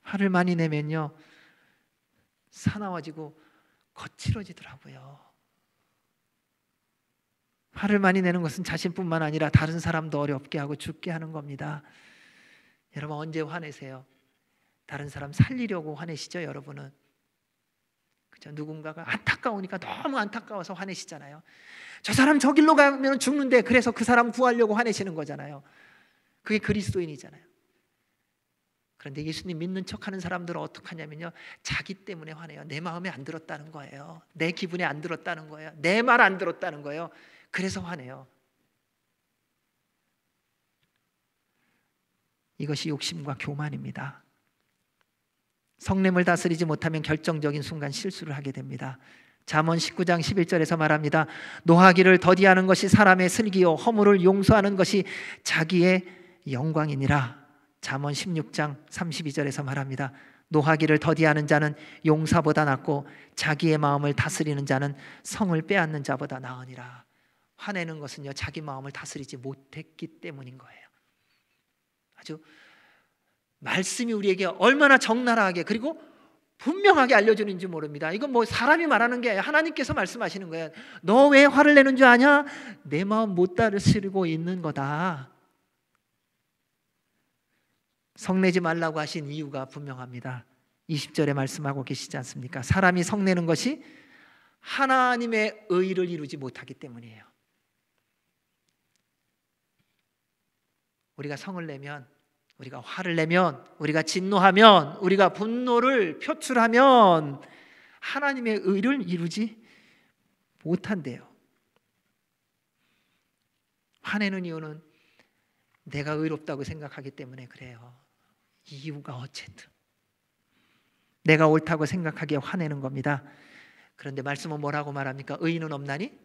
화를 많이 내면요 사나워지고 거칠어지더라고요. 화를 많이 내는 것은 자신뿐만 아니라 다른 사람도 어렵게 하고 죽게 하는 겁니다. 여러분, 언제 화내세요? 다른 사람 살리려고 화내시죠? 여러분은 그죠? 누군가가 안타까우니까 너무 안타까워서 화내시잖아요. 저 사람 저 길로 가면 죽는데 그래서 그 사람 구하려고 화내시는 거잖아요. 그게 그리스도인이잖아요. 그런데 예수님 믿는 척하는 사람들은 어떻게 하냐면요 자기 때문에 화내요. 내 마음에 안 들었다는 거예요. 내 기분에 안 들었다는 거예요. 내 말 안 들었다는 거예요. 그래서 화내요. 이것이 욕심과 교만입니다. 성냄을 다스리지 못하면 결정적인 순간 실수를 하게 됩니다. 잠언 19장 11절에서 말합니다. 노하기를 더디하는 것이 사람의 슬기요 허물을 용서하는 것이 자기의 영광이니라. 잠언 16장 32절에서 말합니다. 노하기를 더디하는 자는 용사보다 낫고 자기의 마음을 다스리는 자는 성을 빼앗는 자보다 나으니라. 화내는 것은요, 자기 마음을 다스리지 못했기 때문인 거예요. 아주 말씀이 우리에게 얼마나 적나라하게 그리고 분명하게 알려주는지 모릅니다. 이건 뭐 사람이 말하는 게 아니라 하나님께서 말씀하시는 거예요. 너 왜 화를 내는 줄 아냐? 내 마음 못 다스리고 있는 거다. 성내지 말라고 하신 이유가 분명합니다. 20절에 말씀하고 계시지 않습니까? 사람이 성내는 것이 하나님의 의를 이루지 못하기 때문이에요. 우리가 성을 내면, 우리가 화를 내면, 우리가 진노하면, 우리가 분노를 표출하면 하나님의 의를 이루지 못한대요. 화내는 이유는 내가 의롭다고 생각하기 때문에 그래요. 이유가 어쨌든 내가 옳다고 생각하기에 화내는 겁니다. 그런데 말씀은 뭐라고 말합니까? 의인은 없나니?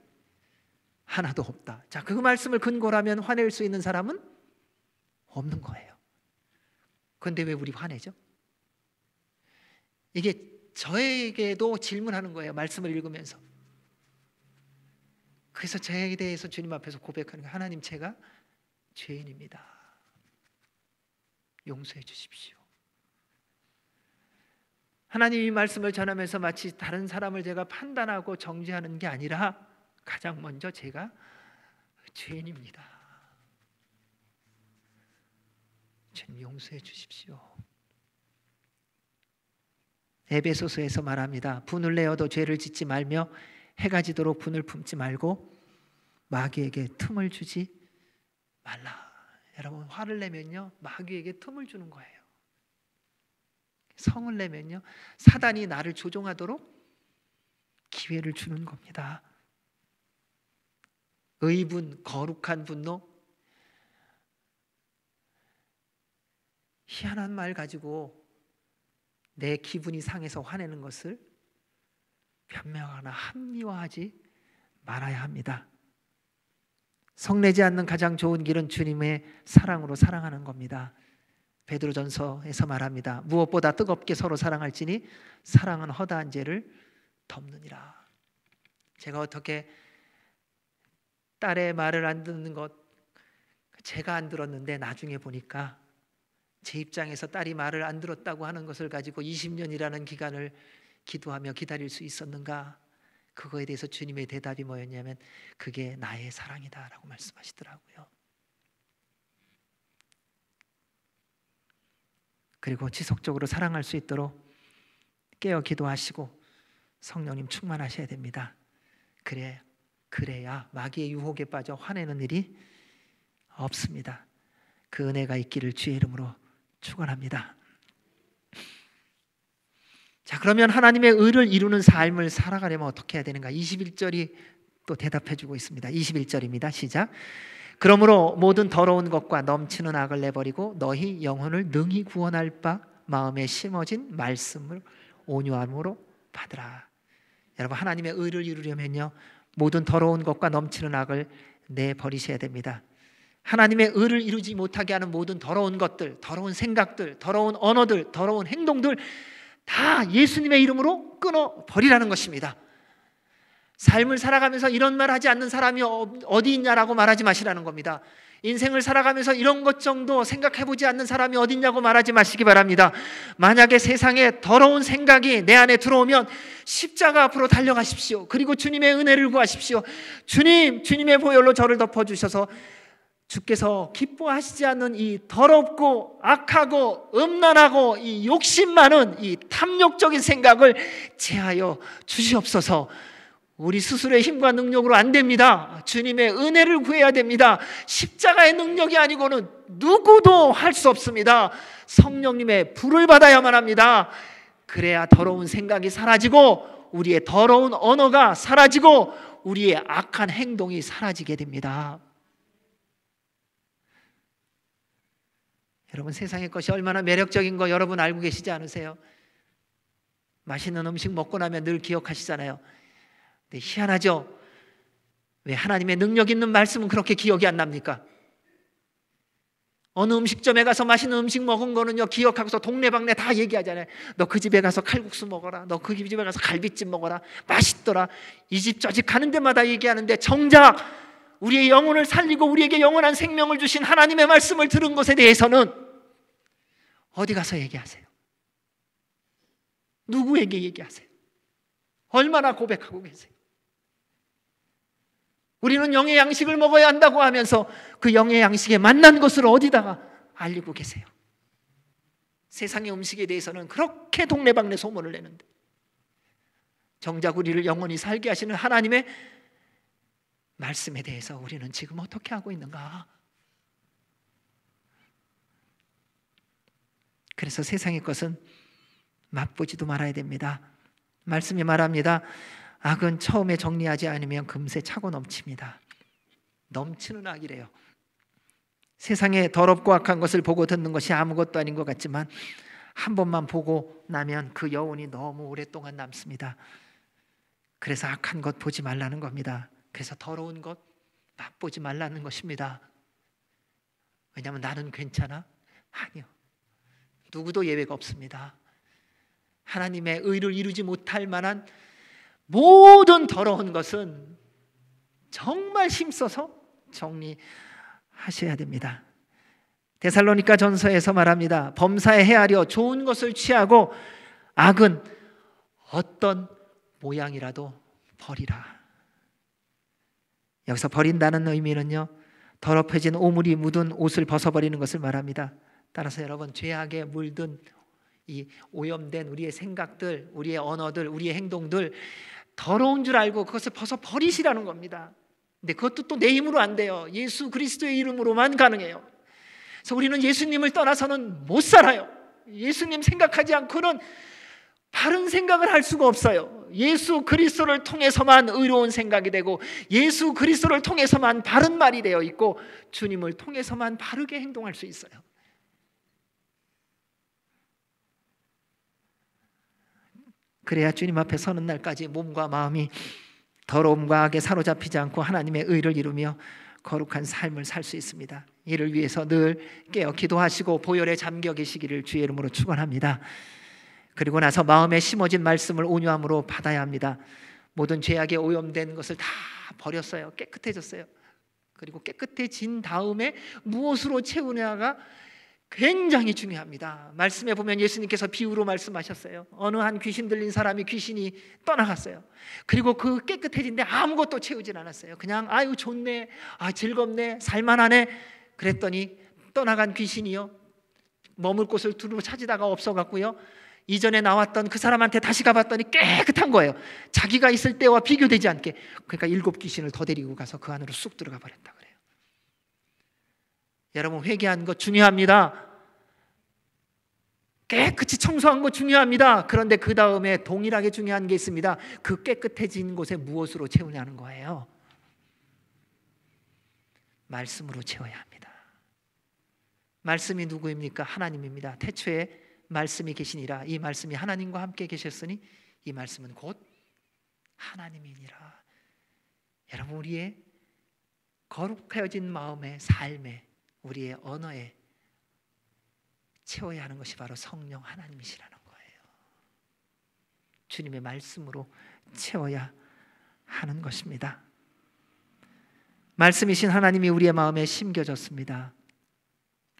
하나도 없다. 자, 그 말씀을 근거로 하면 화낼 수 있는 사람은 없는 거예요. 그런데 왜 우리 화내죠? 이게 저에게도 질문하는 거예요. 말씀을 읽으면서. 그래서 저에 대해서 주님 앞에서 고백하는 거예요. 하나님, 제가 죄인입니다. 용서해 주십시오. 하나님이 말씀을 전하면서 마치 다른 사람을 제가 판단하고 정죄하는 게 아니라 가장 먼저 제가 죄인입니다. 주님 용서해 주십시오. 에베소서에서 말합니다. 분을 내어도 죄를 짓지 말며 해가 지도록 분을 품지 말고 마귀에게 틈을 주지 말라. 여러분, 화를 내면요 마귀에게 틈을 주는 거예요. 성을 내면요 사단이 나를 조종하도록 기회를 주는 겁니다. 의분, 거룩한 분노, 희한한 말 가지고 내 기분이 상해서 화내는 것을 변명하거나 합리화하지 말아야 합니다. 성내지 않는 가장 좋은 길은 주님의 사랑으로 사랑하는 겁니다. 베드로전서에서 말합니다. 무엇보다 뜨겁게 서로 사랑할지니 사랑은 허다한 죄를 덮느니라. 제가 어떻게 딸의 말을 안 듣는 것, 제가 안 들었는데 나중에 보니까 제 입장에서 딸이 말을 안 들었다고 하는 것을 가지고 20년이라는 기간을 기도하며 기다릴 수 있었는가? 그거에 대해서 주님의 대답이 뭐였냐면 그게 나의 사랑이다 라고 말씀하시더라고요. 그리고 지속적으로 사랑할 수 있도록 깨어 기도하시고 성령님 충만하셔야 됩니다. 그래야 마귀의 유혹에 빠져 화내는 일이 없습니다. 그 은혜가 있기를 주의 이름으로 축원합니다. 자, 그러면 하나님의 의를 이루는 삶을 살아가려면 어떻게 해야 되는가? 21절이 또 대답해 주고 있습니다. 21절입니다. 시작. 그러므로 모든 더러운 것과 넘치는 악을 내버리고 너희 영혼을 능히 구원할 바 마음에 심어진 말씀을 온유함으로 받으라. 여러분, 하나님의 의를 이루려면요 모든 더러운 것과 넘치는 악을 내버리셔야 됩니다. 하나님의 의를 이루지 못하게 하는 모든 더러운 것들, 더러운 생각들, 더러운 언어들, 더러운 행동들 다 예수님의 이름으로 끊어버리라는 것입니다. 삶을 살아가면서 이런 말 하지 않는 사람이 어디 있냐라고 말하지 마시라는 겁니다. 인생을 살아가면서 이런 것 정도 생각해보지 않는 사람이 어디 있냐고 말하지 마시기 바랍니다. 만약에 세상에 더러운 생각이 내 안에 들어오면 십자가 앞으로 달려가십시오. 그리고 주님의 은혜를 구하십시오. 주님의 보혈로 저를 덮어주셔서 주께서 기뻐하시지 않는 이 더럽고 악하고 음란하고 이 욕심 많은 이 탐욕적인 생각을 제하여 주시옵소서. 우리 스스로의 힘과 능력으로 안 됩니다. 주님의 은혜를 구해야 됩니다. 십자가의 능력이 아니고는 누구도 할 수 없습니다. 성령님의 불을 받아야만 합니다. 그래야 더러운 생각이 사라지고 우리의 더러운 언어가 사라지고 우리의 악한 행동이 사라지게 됩니다. 여러분, 세상의 것이 얼마나 매력적인 거 여러분 알고 계시지 않으세요? 맛있는 음식 먹고 나면 늘 기억하시잖아요. 근데 희한하죠? 왜 하나님의 능력 있는 말씀은 그렇게 기억이 안 납니까? 어느 음식점에 가서 맛있는 음식 먹은 거는요, 기억하고서 동네방네 다 얘기하잖아요. 너 그 집에 가서 칼국수 먹어라. 너 그 집에 가서 갈비찜 먹어라. 맛있더라. 이 집 저 집 가는 데마다 얘기하는데, 정작 우리의 영혼을 살리고 우리에게 영원한 생명을 주신 하나님의 말씀을 들은 것에 대해서는 어디 가서 얘기하세요? 누구에게 얘기하세요? 얼마나 고백하고 계세요? 우리는 영의 양식을 먹어야 한다고 하면서 그 영의 양식에 만난 것을 어디다가 알리고 계세요? 세상의 음식에 대해서는 그렇게 동네방네 소문을 내는데, 정작 우리를 영원히 살게 하시는 하나님의 말씀에 대해서 우리는 지금 어떻게 하고 있는가? 그래서 세상의 것은 맛보지도 말아야 됩니다. 말씀이 말합니다. 악은 처음에 정리하지 않으면 금세 차고 넘칩니다. 넘치는 악이래요. 세상에 더럽고 악한 것을 보고 듣는 것이 아무것도 아닌 것 같지만 한 번만 보고 나면 그 여운이 너무 오랫동안 남습니다. 그래서 악한 것 보지 말라는 겁니다. 그래서 더러운 것 맛보지 말라는 것입니다. 왜냐하면 나는 괜찮아? 아니요. 누구도 예외가 없습니다. 하나님의 의를 이루지 못할 만한 모든 더러운 것은 정말 힘써서 정리하셔야 됩니다. 데살로니가 전서에서 말합니다. 범사에 헤아려 좋은 것을 취하고 악은 어떤 모양이라도 버리라. 여기서 버린다는 의미는요, 더럽혀진 오물이 묻은 옷을 벗어버리는 것을 말합니다. 따라서 여러분, 죄악에 물든 이 오염된 우리의 생각들, 우리의 언어들, 우리의 행동들 더러운 줄 알고 그것을 벗어버리시라는 겁니다. 근데 그것도 또 내 힘으로 안 돼요. 예수 그리스도의 이름으로만 가능해요. 그래서 우리는 예수님을 떠나서는 못 살아요. 예수님 생각하지 않고는 바른 생각을 할 수가 없어요. 예수 그리스도를 통해서만 의로운 생각이 되고, 예수 그리스도를 통해서만 바른 말이 되어 있고, 주님을 통해서만 바르게 행동할 수 있어요. 그래야 주님 앞에 서는 날까지 몸과 마음이 더러움과 악에 사로잡히지 않고 하나님의 의를 이루며 거룩한 삶을 살 수 있습니다. 이를 위해서 늘 깨어 기도하시고 보혈에 잠겨 계시기를 주의 이름으로 축원합니다. 그리고 나서 마음에 심어진 말씀을 온유함으로 받아야 합니다. 모든 죄악에 오염된 것을 다 버렸어요. 깨끗해졌어요. 그리고 깨끗해진 다음에 무엇으로 채우냐가 굉장히 중요합니다. 말씀에 보면 예수님께서 비유로 말씀하셨어요. 어느 한 귀신 들린 사람이 귀신이 떠나갔어요. 그리고 그 깨끗해진데 아무것도 채우진 않았어요. 그냥 아유 좋네, 아 즐겁네, 살만하네. 그랬더니 떠나간 귀신이요, 머물 곳을 두루 찾으다가 없어갔고요, 이전에 나왔던 그 사람한테 다시 가봤더니 깨끗한 거예요. 자기가 있을 때와 비교되지 않게. 그러니까 7 귀신을 더 데리고 가서 그 안으로 쑥 들어가 버렸다 그래요. 여러분, 회개한 것 중요합니다. 깨끗이 청소한 거 중요합니다. 그런데 그 다음에 동일하게 중요한 게 있습니다. 그 깨끗해진 곳에 무엇으로 채우냐는 거예요. 말씀으로 채워야 합니다. 말씀이 누구입니까? 하나님입니다. 태초에 말씀이 계시니라. 이 말씀이 하나님과 함께 계셨으니 이 말씀은 곧 하나님이니라. 여러분, 우리의 거룩해진 마음의 삶에, 우리의 언어에 채워야 하는 것이 바로 성령 하나님이시라는 거예요. 주님의 말씀으로 채워야 하는 것입니다. 말씀이신 하나님이 우리의 마음에 심겨졌습니다.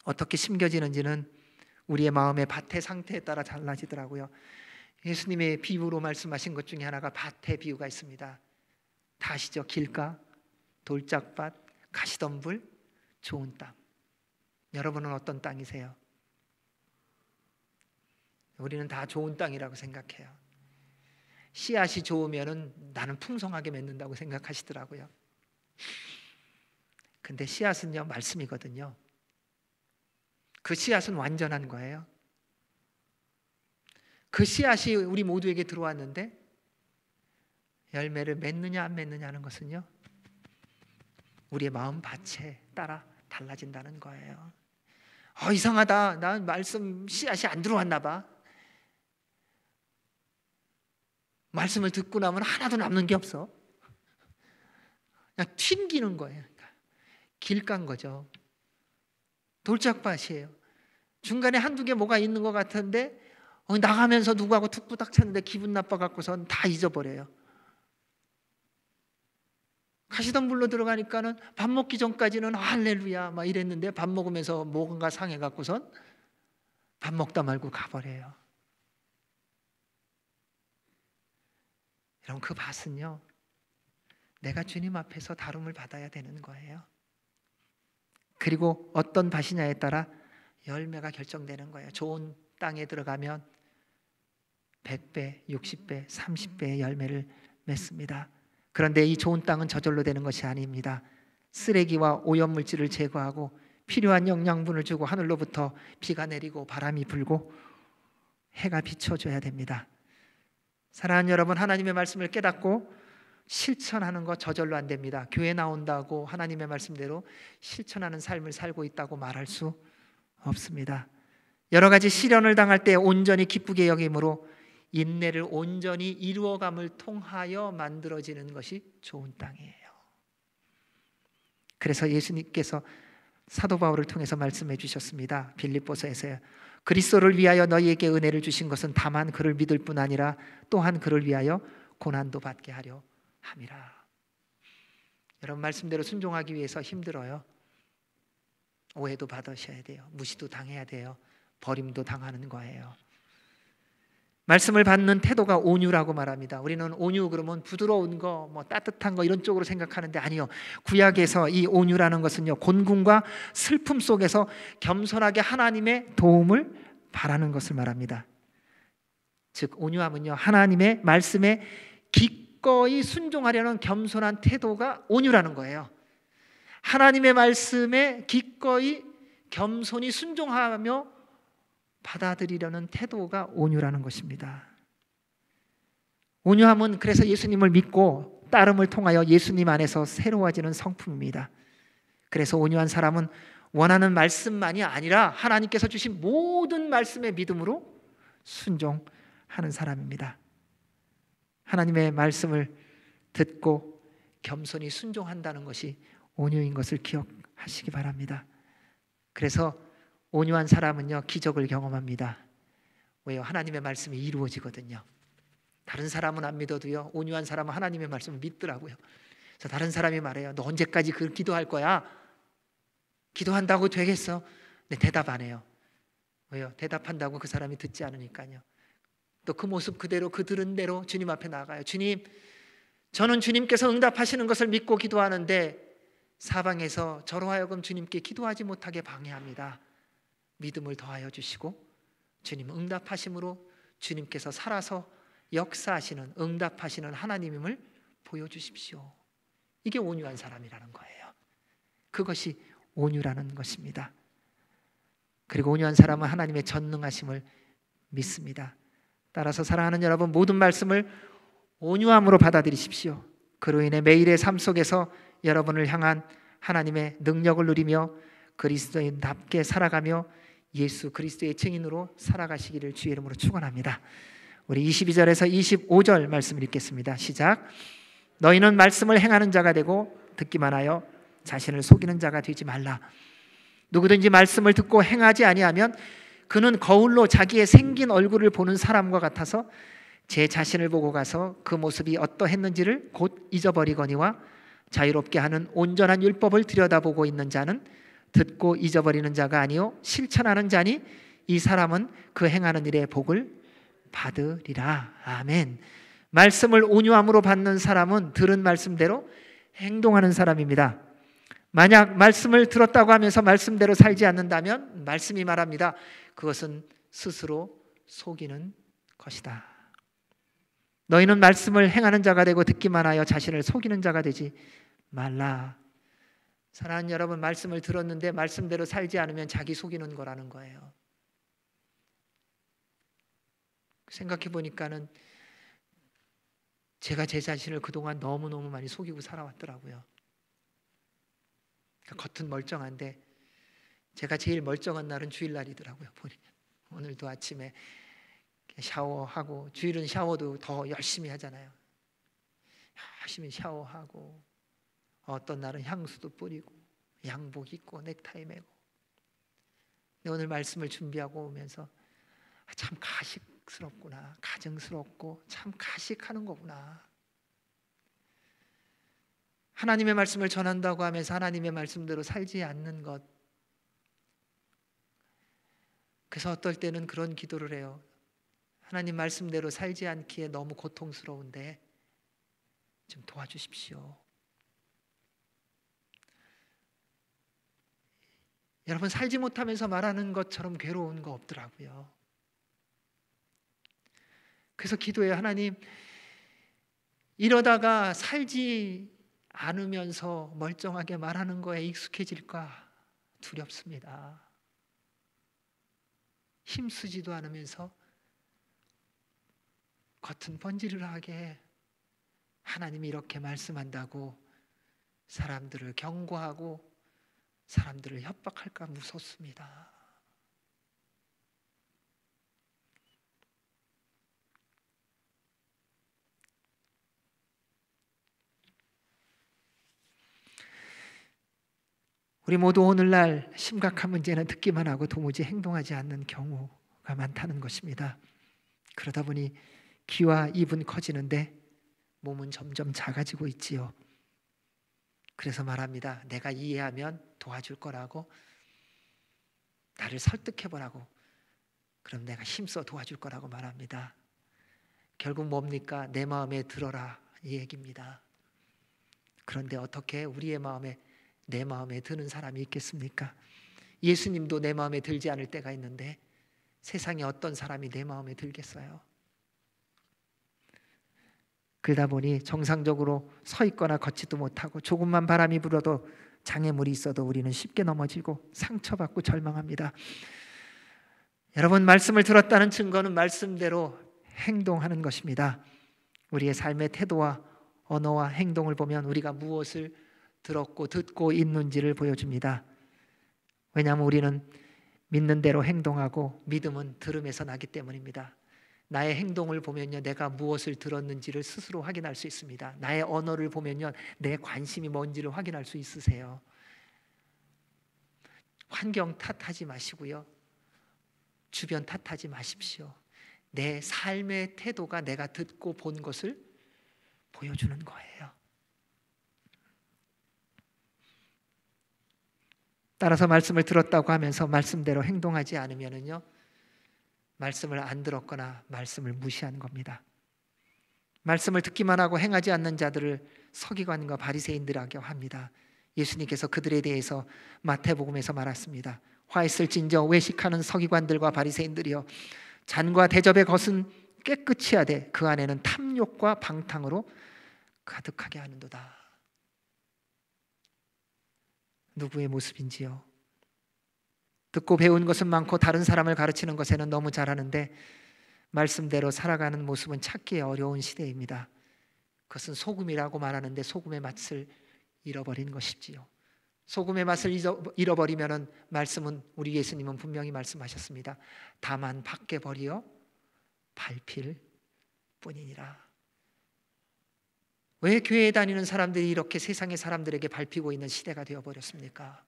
어떻게 심겨지는지는 우리의 마음의 밭의 상태에 따라 달라지더라고요. 예수님의 비유로 말씀하신 것 중에 하나가 밭의 비유가 있습니다. 다 아시죠? 길가, 돌짝밭, 가시덤불, 좋은 땅. 여러분은 어떤 땅이세요? 우리는 다 좋은 땅이라고 생각해요. 씨앗이 좋으면 나는 풍성하게 맺는다고 생각하시더라고요. 근데 씨앗은요, 말씀이거든요. 그 씨앗은 완전한 거예요. 그 씨앗이 우리 모두에게 들어왔는데 열매를 맺느냐 안 맺느냐 하는 것은요, 우리의 마음 밭에 따라 달라진다는 거예요. 이상하다, 난 말씀 씨앗이 안 들어왔나 봐. 말씀을 듣고 나면 하나도 남는 게 없어. 그냥 튕기는 거예요. 길 간 거죠. 돌짝밭이에요. 중간에 한두 개 뭐가 있는 것 같은데 나가면서 누구하고 툭 부닥쳤는데 기분 나빠갖고선 다 잊어버려요. 가시덤불로 들어가니까는 밥 먹기 전까지는 할렐루야 막 이랬는데 밥 먹으면서 뭔가 상해갖고선 밥 먹다 말고 가버려요. 여러분, 그 밭은요, 내가 주님 앞에서 다룸을 받아야 되는 거예요. 그리고 어떤 밭이냐에 따라 열매가 결정되는 거예요. 좋은 땅에 들어가면 100배, 60배, 30배의 열매를 맺습니다. 그런데 이 좋은 땅은 저절로 되는 것이 아닙니다. 쓰레기와 오염물질을 제거하고 필요한 영양분을 주고 하늘로부터 비가 내리고 바람이 불고 해가 비춰줘야 됩니다. 사랑하는 여러분, 하나님의 말씀을 깨닫고 실천하는 거 저절로 안 됩니다. 교회 나온다고 하나님의 말씀대로 실천하는 삶을 살고 있다고 말할 수 없습니다. 여러 가지 시련을 당할 때 온전히 기쁘게 여김으로 인내를 온전히 이루어감을 통하여 만들어지는 것이 좋은 땅이에요. 그래서 예수님께서 사도 바울을 통해서 말씀해 주셨습니다. 빌립보서에서요. 그리스도를 위하여 너희에게 은혜를 주신 것은 다만 그를 믿을 뿐 아니라 또한 그를 위하여 고난도 받게 하려 함이라. 여러분, 말씀대로 순종하기 위해서 힘들어요. 오해도 받으셔야 돼요. 무시도 당해야 돼요. 버림도 당하는 거예요. 말씀을 받는 태도가 온유라고 말합니다. 우리는 온유 그러면 부드러운 거, 뭐 따뜻한 거 이런 쪽으로 생각하는데 아니요. 구약에서 이 온유라는 것은요, 곤궁과 슬픔 속에서 겸손하게 하나님의 도움을 바라는 것을 말합니다. 즉 온유함은요, 하나님의 말씀에 기꺼이 순종하려는 겸손한 태도가 온유라는 거예요. 하나님의 말씀에 기꺼이 겸손히 순종하며 받아들이려는 태도가 온유라는 것입니다. 온유함은 그래서 예수님을 믿고 따름을 통하여 예수님 안에서 새로워지는 성품입니다. 그래서 온유한 사람은 원하는 말씀만이 아니라 하나님께서 주신 모든 말씀의 믿음으로 순종하는 사람입니다. 하나님의 말씀을 듣고 겸손히 순종한다는 것이 온유인 것을 기억하시기 바랍니다. 그래서 온유한 사람은요, 기적을 경험합니다. 왜요? 하나님의 말씀이 이루어지거든요. 다른 사람은 안 믿어도요, 온유한 사람은 하나님의 말씀을 믿더라고요. 그래서 다른 사람이 말해요. 너 언제까지 그 기도할 거야? 기도한다고 되겠어? 네, 대답 안 해요. 왜요? 대답한다고 그 사람이 듣지 않으니까요. 또 그 모습 그대로, 그 들은 대로 주님 앞에 나가요. 주님, 저는 주님께서 응답하시는 것을 믿고 기도하는데 사방에서 저로 하여금 주님께 기도하지 못하게 방해합니다. 믿음을 더하여 주시고 주님 응답하심으로 주님께서 살아서 역사하시는, 응답하시는 하나님임을 보여주십시오. 이게 온유한 사람이라는 거예요. 그것이 온유라는 것입니다. 그리고 온유한 사람은 하나님의 전능하심을 믿습니다. 따라서 사랑하는 여러분, 모든 말씀을 온유함으로 받아들이십시오. 그로 인해 매일의 삶 속에서 여러분을 향한 하나님의 능력을 누리며 그리스도인답게 살아가며 예수 그리스도의 증인으로 살아가시기를 주의 이름으로 축원합니다. 우리 22절에서 25절 말씀을 읽겠습니다. 시작. 너희는 말씀을 행하는 자가 되고 듣기만 하여 자신을 속이는 자가 되지 말라. 누구든지 말씀을 듣고 행하지 아니하면 그는 거울로 자기의 생긴 얼굴을 보는 사람과 같아서 제 자신을 보고 가서 그 모습이 어떠했는지를 곧 잊어버리거니와 자유롭게 하는 온전한 율법을 들여다보고 있는 자는 듣고 잊어버리는 자가 아니요 실천하는 자니 이 사람은 그 행하는 일의 복을 받으리라. 아멘. 말씀을 온유함으로 받는 사람은 들은 말씀대로 행동하는 사람입니다. 만약 말씀을 들었다고 하면서 말씀대로 살지 않는다면 말씀이 말합니다. 그것은 스스로 속이는 것이다. 너희는 말씀을 행하는 자가 되고 듣기만 하여 자신을 속이는 자가 되지 말라. 사랑하는 여러분, 말씀을 들었는데 말씀대로 살지 않으면 자기 속이는 거라는 거예요. 생각해 보니까는 제가 제 자신을 그동안 너무너무 많이 속이고 살아왔더라고요. 겉은 멀쩡한데 제가 제일 멀쩡한 날은 주일날이더라고요. 보니까 오늘도 아침에 샤워하고, 주일은 샤워도 더 열심히 하잖아요. 열심히 샤워하고 어떤 날은 향수도 뿌리고 양복 입고 넥타이 매고 오늘 말씀을 준비하고 오면서 참 가식스럽구나, 가증스럽고 참 가식하는 거구나. 하나님의 말씀을 전한다고 하면서 하나님의 말씀대로 살지 않는 것. 그래서 어떨 때는 그런 기도를 해요. 하나님 말씀대로 살지 않기에 너무 고통스러운데 좀 도와주십시오. 여러분, 살지 못하면서 말하는 것처럼 괴로운 거 없더라고요. 그래서 기도해요. 하나님, 이러다가 살지 않으면서 멀쩡하게 말하는 거에 익숙해질까 두렵습니다. 힘쓰지도 않으면서 겉은 번지르르하게 하나님이 이렇게 말씀한다고 사람들을 경고하고 사람들을 협박할까 무섭습니다. 우리 모두 오늘날 심각한 문제는 듣기만 하고 도무지 행동하지 않는 경우가 많다는 것입니다. 그러다 보니 귀와 입은 커지는데 몸은 점점 작아지고 있지요. 그래서 말합니다. 내가 이해하면 도와줄 거라고, 나를 설득해보라고, 그럼 내가 힘써 도와줄 거라고 말합니다. 결국 뭡니까? 내 마음에 들어라, 이 얘기입니다. 그런데 어떻게 우리의 마음에, 내 마음에 드는 사람이 있겠습니까? 예수님도 내 마음에 들지 않을 때가 있는데 세상에 어떤 사람이 내 마음에 들겠어요? 그러다 보니 정상적으로 서 있거나 걷지도 못하고 조금만 바람이 불어도 장애물이 있어도 우리는 쉽게 넘어지고 상처받고 절망합니다. 여러분, 말씀을 들었다는 증거는 말씀대로 행동하는 것입니다. 우리의 삶의 태도와 언어와 행동을 보면 우리가 무엇을 들었고 듣고 있는지를 보여줍니다. 왜냐하면 우리는 믿는 대로 행동하고 믿음은 들음에서 나기 때문입니다. 나의 행동을 보면요, 내가 무엇을 들었는지를 스스로 확인할 수 있습니다. 나의 언어를 보면요, 내 관심이 뭔지를 확인할 수 있으세요. 환경 탓하지 마시고요, 주변 탓하지 마십시오. 내 삶의 태도가 내가 듣고 본 것을 보여주는 거예요. 따라서 말씀을 들었다고 하면서 말씀대로 행동하지 않으면요, 말씀을 안 들었거나 말씀을 무시한 겁니다. 말씀을 듣기만 하고 행하지 않는 자들을 서기관과 바리새인들이라고 합니다. 예수님께서 그들에 대해서 마태복음에서 말했습니다. 화 있을진저 외식하는 서기관들과 바리새인들이여, 잔과 대접의 것은 깨끗이 하되 그 안에는 탐욕과 방탕으로 가득하게 하는도다. 누구의 모습인지요? 듣고 배운 것은 많고 다른 사람을 가르치는 것에는 너무 잘하는데 말씀대로 살아가는 모습은 찾기 어려운 시대입니다. 그것은 소금이라고 말하는데 소금의 맛을 잃어버린 것이지요. 소금의 맛을 잃어버리면 말씀은, 우리 예수님은 분명히 말씀하셨습니다. 다만 밖에 버리어 밟힐 뿐이니라. 왜 교회에 다니는 사람들이 이렇게 세상의 사람들에게 밟히고 있는 시대가 되어버렸습니까?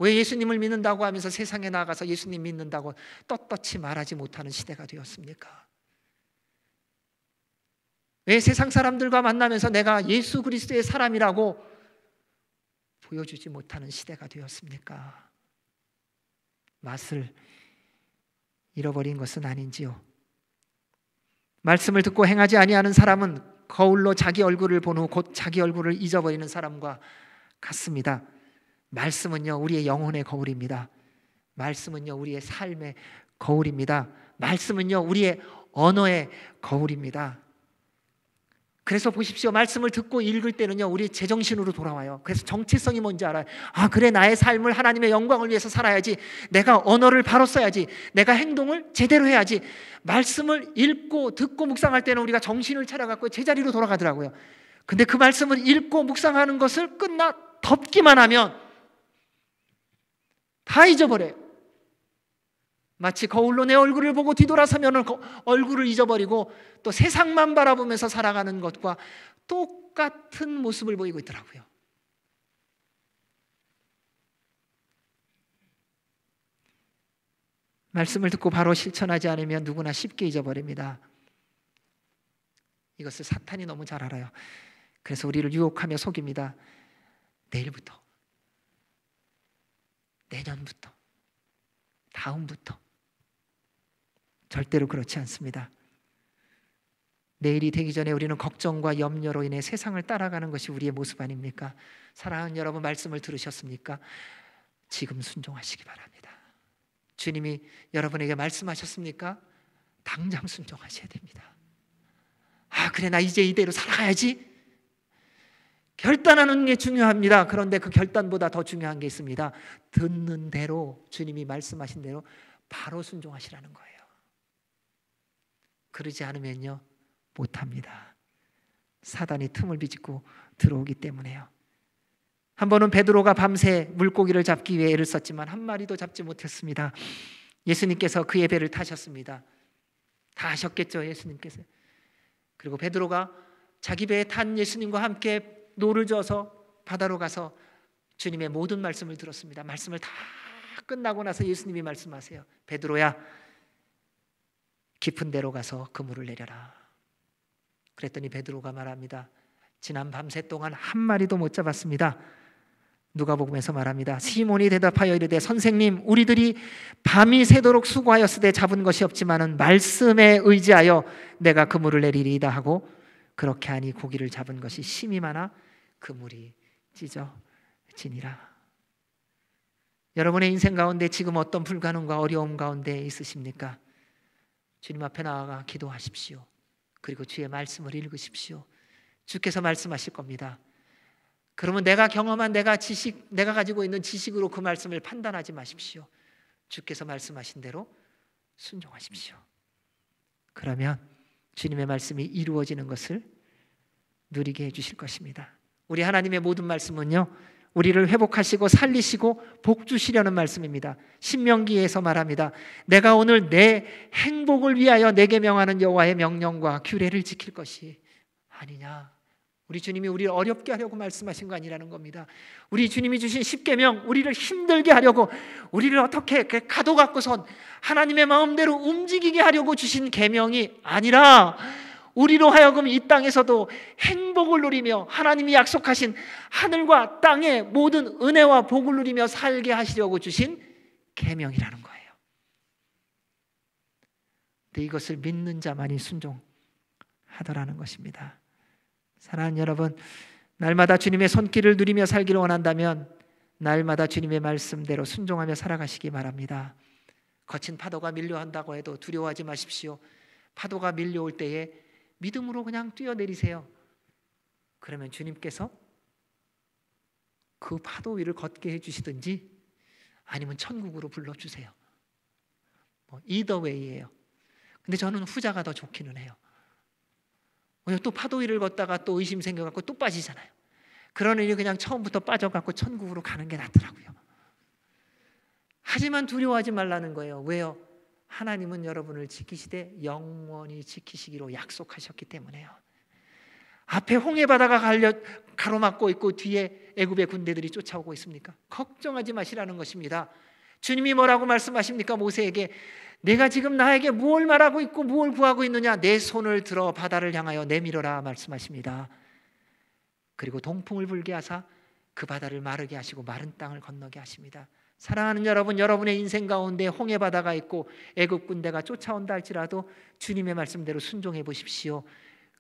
왜 예수님을 믿는다고 하면서 세상에 나가서 예수님 믿는다고 떳떳이 말하지 못하는 시대가 되었습니까? 왜 세상 사람들과 만나면서 내가 예수 그리스도의 사람이라고 보여주지 못하는 시대가 되었습니까? 맛을 잃어버린 것은 아닌지요? 말씀을 듣고 행하지 아니하는 사람은 거울로 자기 얼굴을 본 후 곧 자기 얼굴을 잊어버리는 사람과 같습니다. 말씀은요, 우리의 영혼의 거울입니다. 말씀은요, 우리의 삶의 거울입니다. 말씀은요, 우리의 언어의 거울입니다. 그래서 보십시오. 말씀을 듣고 읽을 때는요, 우리 제정신으로 돌아와요. 그래서 정체성이 뭔지 알아요. 아, 그래, 나의 삶을 하나님의 영광을 위해서 살아야지. 내가 언어를 바로 써야지. 내가 행동을 제대로 해야지. 말씀을 읽고 듣고 묵상할 때는 우리가 정신을 차려갖고 제자리로 돌아가더라고요. 근데 그 말씀을 읽고 묵상하는 것을 끝나 덮기만 하면 다 잊어버려요. 마치 거울로 내 얼굴을 보고 뒤돌아서면 얼굴을 잊어버리고 또 세상만 바라보면서 살아가는 것과 똑같은 모습을 보이고 있더라고요. 말씀을 듣고 바로 실천하지 않으면 누구나 쉽게 잊어버립니다. 이것을 사탄이 너무 잘 알아요. 그래서 우리를 유혹하며 속입니다. 내일부터, 내년부터, 다음부터. 절대로 그렇지 않습니다. 내일이 되기 전에 우리는 걱정과 염려로 인해 세상을 따라가는 것이 우리의 모습 아닙니까? 사랑하는 여러분, 말씀을 들으셨습니까? 지금 순종하시기 바랍니다. 주님이 여러분에게 말씀하셨습니까? 당장 순종하셔야 됩니다. 아, 그래, 나 이제 이대로 살아가야지. 결단하는 게 중요합니다. 그런데 그 결단보다 더 중요한 게 있습니다. 듣는 대로, 주님이 말씀하신 대로 바로 순종하시라는 거예요. 그러지 않으면요, 못합니다. 사단이 틈을 비집고 들어오기 때문에요. 한 번은 베드로가 밤새 물고기를 잡기 위해 애를 썼지만 한 마리도 잡지 못했습니다. 예수님께서 그의 배를 타셨습니다. 다 하셨겠죠, 예수님께서. 그리고 베드로가 자기 배에 탄 예수님과 함께 노를 저어서 바다로 가서 주님의 모든 말씀을 들었습니다. 말씀을 다 끝나고 나서 예수님이 말씀하세요. 베드로야, 깊은 데로 가서 그물을 내려라. 그랬더니 베드로가 말합니다. 지난 밤새 동안 한 마리도 못 잡았습니다. 누가복음에서 말합니다. 시몬이 대답하여 이르되 선생님, 우리들이 밤이 새도록 수고하였으되 잡은 것이 없지만은 말씀에 의지하여 내가 그물을 내리리이다 하고 그렇게 하니 고기를 잡은 것이 심히 많아 그물이 찢어지니라. 여러분의 인생 가운데 지금 어떤 불가능과 어려움 가운데 있으십니까? 주님 앞에 나아가 기도하십시오. 그리고 주의 말씀을 읽으십시오. 주께서 말씀하실 겁니다. 그러면 내가 경험한 내가 가지고 있는 지식으로 그 말씀을 판단하지 마십시오. 주께서 말씀하신 대로 순종하십시오. 그러면 주님의 말씀이 이루어지는 것을 누리게 해주실 것입니다. 우리 하나님의 모든 말씀은요, 우리를 회복하시고 살리시고 복 주시려는 말씀입니다. 신명기에서 말합니다. 내가 오늘 내 행복을 위하여 내게 명하는 여호와의 명령과 규례를 지킬 것이 아니냐. 우리 주님이 우리를 어렵게 하려고 말씀하신 거 아니라는 겁니다. 우리 주님이 주신 십계명, 우리를 힘들게 하려고, 우리를 어떻게 가도 갖고선 하나님의 마음대로 움직이게 하려고 주신 계명이 아니라 우리로 하여금 이 땅에서도 행복을 누리며 하나님이 약속하신 하늘과 땅의 모든 은혜와 복을 누리며 살게 하시려고 주신 계명이라는 거예요. 근데 이것을 믿는 자만이 순종하더라는 것입니다. 사랑하는 여러분, 날마다 주님의 손길을 누리며 살기를 원한다면 날마다 주님의 말씀대로 순종하며 살아가시기 바랍니다. 거친 파도가 밀려온다고 해도 두려워하지 마십시오. 파도가 밀려올 때에 믿음으로 그냥 뛰어내리세요. 그러면 주님께서 그 파도 위를 걷게 해주시든지 아니면 천국으로 불러주세요. either way예요. 근데 저는 후자가 더 좋기는 해요. 또 파도 위를 걷다가 또 의심 생겨갖고 또 빠지잖아요. 그러니 그냥 처음부터 빠져갖고 천국으로 가는 게 낫더라고요. 하지만 두려워하지 말라는 거예요. 왜요? 하나님은 여러분을 지키시되 영원히 지키시기로 약속하셨기 때문에요. 앞에 홍해바다가 가로막고 있고 뒤에 애굽의 군대들이 쫓아오고 있습니까? 걱정하지 마시라는 것입니다. 주님이 뭐라고 말씀하십니까? 모세에게 내가 지금 나에게 무엇을 말하고 있고 무엇을 구하고 있느냐? 내 손을 들어 바다를 향하여 내밀어라 말씀하십니다. 그리고 동풍을 불게 하사 그 바다를 마르게 하시고 마른 땅을 건너게 하십니다. 사랑하는 여러분, 여러분의 인생 가운데 홍해바다가 있고 애굽 군대가 쫓아온다 할지라도 주님의 말씀대로 순종해 보십시오.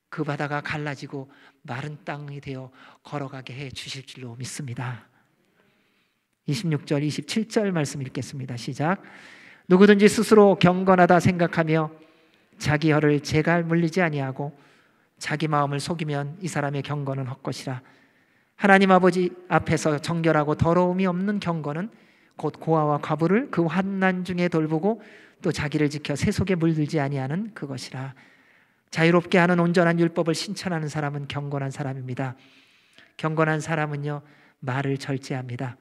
그 바다가 갈라지고 마른 땅이 되어 걸어가게 해 주실 줄로 믿습니다. 26절, 27절 말씀 읽겠습니다. 시작. 누구든지 스스로 경건하다 생각하며 자기 혀를 재갈 물리지 아니하고 자기 마음을 속이면 이 사람의 경건은 헛것이라. 하나님 아버지 앞에서 정결하고 더러움이 없는 경건은 곧 고아와 과부를 그 환난 중에 돌보고 또 자기를 지켜 세속에 물들지 아니하는 그것이라. 자유롭게 하는 온전한 율법을 신천하는 사람은 경건한 사람입니다. 경건한 사람은요, 말을 절제합니다.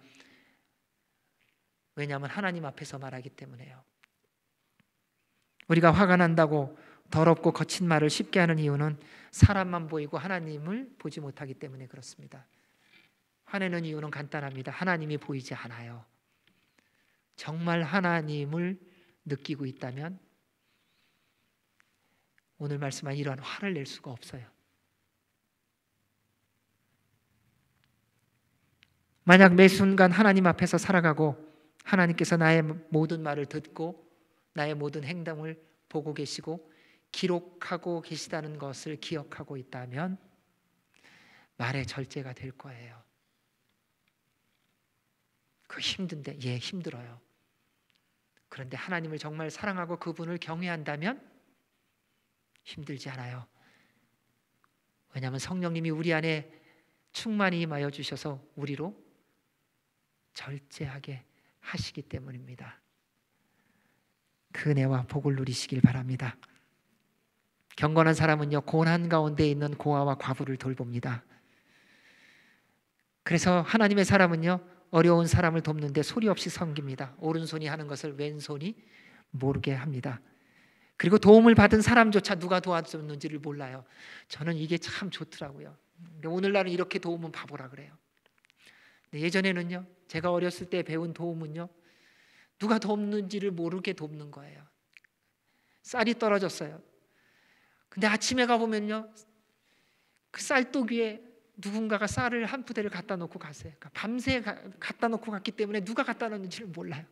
왜냐하면 하나님 앞에서 말하기 때문에요. 우리가 화가 난다고 더럽고 거친 말을 쉽게 하는 이유는 사람만 보이고 하나님을 보지 못하기 때문에 그렇습니다. 화내는 이유는 간단합니다. 하나님이 보이지 않아요. 정말 하나님을 느끼고 있다면 오늘 말씀한 이러한 화를 낼 수가 없어요. 만약 매 순간 하나님 앞에서 살아가고 하나님께서 나의 모든 말을 듣고 나의 모든 행동을 보고 계시고 기록하고 계시다는 것을 기억하고 있다면 말의 절제가 될 거예요. 그 힘든데, 예, 힘들어요. 그런데 하나님을 정말 사랑하고 그분을 경외한다면 힘들지 않아요. 왜냐하면 성령님이 우리 안에 충만히 임하여 주셔서 우리로 절제하게 하시기 때문입니다. 그 은혜와 복을 누리시길 바랍니다. 경건한 사람은요, 고난 가운데 있는 고아와 과부를 돌봅니다. 그래서 하나님의 사람은요, 어려운 사람을 돕는데 소리 없이 섬깁니다. 오른손이 하는 것을 왼손이 모르게 합니다. 그리고 도움을 받은 사람조차 누가 도와줬는지를 몰라요. 저는 이게 참 좋더라고요. 근데 오늘날은 이렇게 도우면 바보라 그래요. 근데 예전에는요, 제가 어렸을 때 배운 도움은요, 누가 돕는지를 모르게 돕는 거예요. 쌀이 떨어졌어요. 근데 아침에 가보면요, 그 쌀독 위에 누군가가 쌀을 한 푸대를 갖다 놓고 갔어요. 그러니까 밤새 갖다 놓고 갔기 때문에 누가 갖다 놨는지를 몰라요.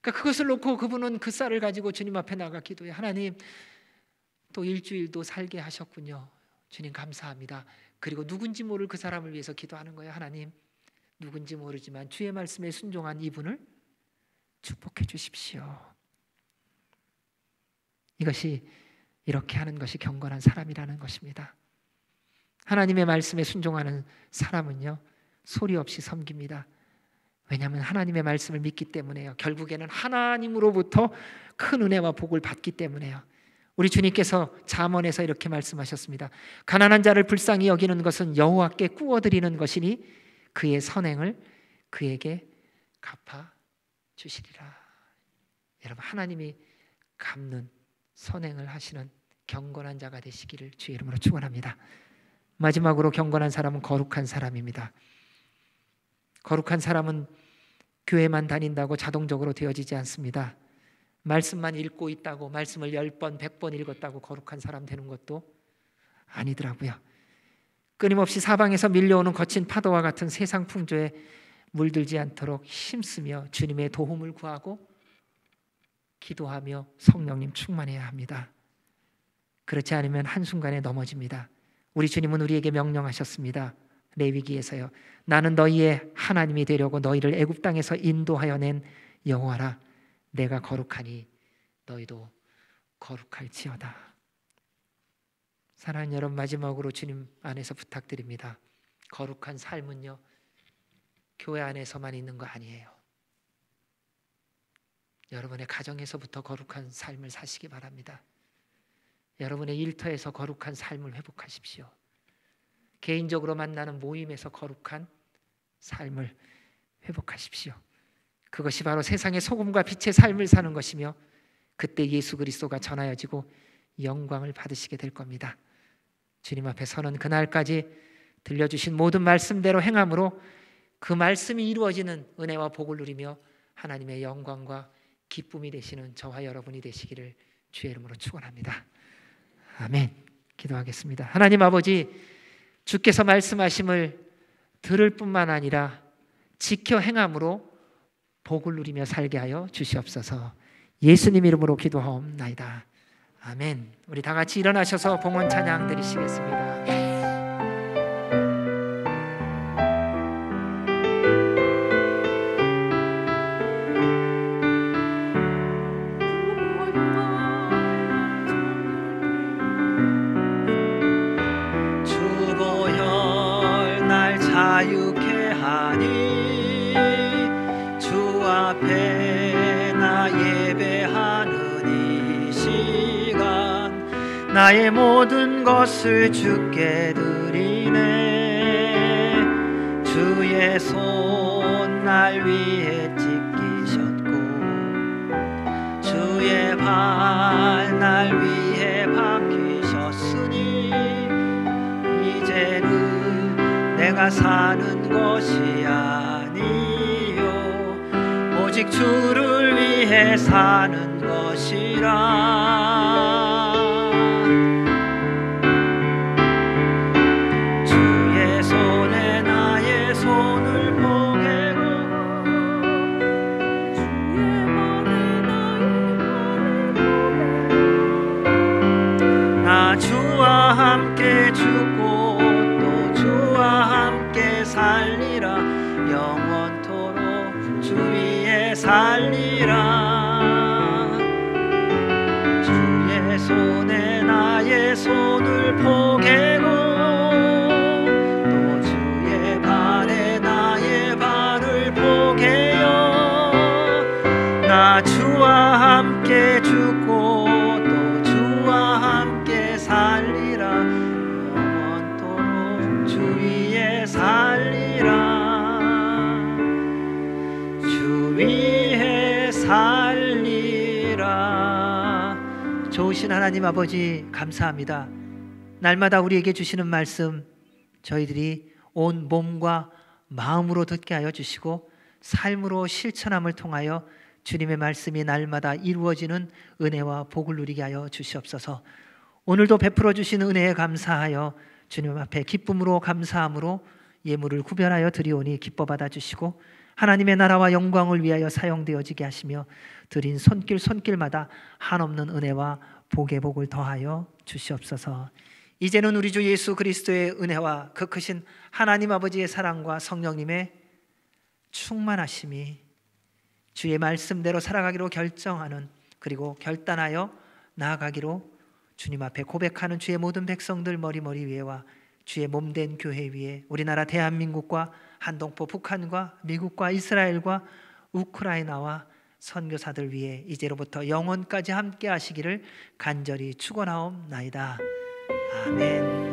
그러니까 그것을 놓고 그분은 그 쌀을 가지고 주님 앞에 나가 기도해. 하나님, 또 일주일도 살게 하셨군요. 주님 감사합니다. 그리고 누군지 모를 그 사람을 위해서 기도하는 거예요. 하나님, 누군지 모르지만 주의 말씀에 순종한 이분을 축복해 주십시오. 이것이, 이렇게 하는 것이 경건한 사람이라는 것입니다. 하나님의 말씀에 순종하는 사람은요, 소리 없이 섬깁니다. 왜냐하면 하나님의 말씀을 믿기 때문에요. 결국에는 하나님으로부터 큰 은혜와 복을 받기 때문에요. 우리 주님께서 잠언에서 이렇게 말씀하셨습니다. 가난한 자를 불쌍히 여기는 것은 여호와께 꾸어드리는 것이니 그의 선행을 그에게 갚아 주시리라. 여러분, 하나님이 갚는 선행을 하시는 경건한 자가 되시기를 주의 이름으로 축원합니다. 마지막으로 경건한 사람은 거룩한 사람입니다. 거룩한 사람은 교회만 다닌다고 자동적으로 되어지지 않습니다. 말씀만 읽고 있다고, 말씀을 10번, 100번 읽었다고 거룩한 사람 되는 것도 아니더라고요. 끊임없이 사방에서 밀려오는 거친 파도와 같은 세상 풍조에 물들지 않도록 힘쓰며 주님의 도움을 구하고 기도하며 성령님 충만해야 합니다. 그렇지 않으면 한순간에 넘어집니다. 우리 주님은 우리에게 명령하셨습니다. 레위기에서요, 나는 너희의 하나님이 되려고 너희를 애굽 땅에서 인도하여 낸 여호와라. 내가 거룩하니 너희도 거룩할지어다. 사랑하는 여러분, 마지막으로 주님 안에서 부탁드립니다. 거룩한 삶은요, 교회 안에서만 있는 거 아니에요. 여러분의 가정에서부터 거룩한 삶을 사시기 바랍니다. 여러분의 일터에서 거룩한 삶을 회복하십시오. 개인적으로 만나는 모임에서 거룩한 삶을 회복하십시오. 그것이 바로 세상의 소금과 빛의 삶을 사는 것이며 그때 예수 그리스도가 전하여지고 영광을 받으시게 될 겁니다. 주님 앞에 서는 그날까지 들려주신 모든 말씀대로 행함으로 그 말씀이 이루어지는 은혜와 복을 누리며 하나님의 영광과 기쁨이 되시는 저와 여러분이 되시기를 주의 이름으로 축원합니다. 아멘. 기도하겠습니다. 하나님 아버지, 주께서 말씀하심을 들을 뿐만 아니라 지켜 행함으로 복을 누리며 살게 하여 주시옵소서. 예수님 이름으로 기도하옵나이다. 아멘. 우리 다 같이 일어나셔서 봉헌 찬양 드리시겠습니다. 주보혈 날 자유케 하니 주 앞에 나 예배하는 이 시간 나의 모든 것을 주께 드리네. 주의 손 날 위에 찢기셨고 주의 발 날 위에 박히셨으니 이제는 내가 사는 것이 아니요 오직 주를 위해 위해 사는 것이라. 주의 손에 나의 손을 포개고 주의 발에 나의 발을 포개고 나 주와 함께 죽고 또 주와 함께 살리라. 영원토록 주 위에 살리라. 주의 손에 나의 손을 포개고 또 주의 발에 나의 발을 포개어 나 주와 함께 죽고 또 주와 함께 살리라. 영원토록 주 위에 살리라. 주 위에 살리라. 좋으신 하나님 아버지 감사합니다. 날마다 우리에게 주시는 말씀 저희들이 온 몸과 마음으로 듣게 하여 주시고 삶으로 실천함을 통하여 주님의 말씀이 날마다 이루어지는 은혜와 복을 누리게 하여 주시옵소서. 오늘도 베풀어 주신 은혜에 감사하여 주님 앞에 기쁨으로 감사함으로 예물을 구별하여 드리오니 기뻐 받아 주시고 하나님의 나라와 영광을 위하여 사용되어지게 하시며 드린 손길마다 한없는 은혜와 복의 복을 더하여 주시옵소서. 이제는 우리 주 예수 그리스도의 은혜와 그 크신 하나님 아버지의 사랑과 성령님의 충만하심이 주의 말씀대로 살아가기로 결정하는 그리고 결단하여 나아가기로 주님 앞에 고백하는 주의 모든 백성들 머리 위에와 주의 몸된 교회 위에 우리나라 대한민국과 한동포 북한과 미국과 이스라엘과 우크라이나와 선교사들 위해 이제로부터 영원까지 함께 하시기를 간절히 축원하옵나이다. 아멘.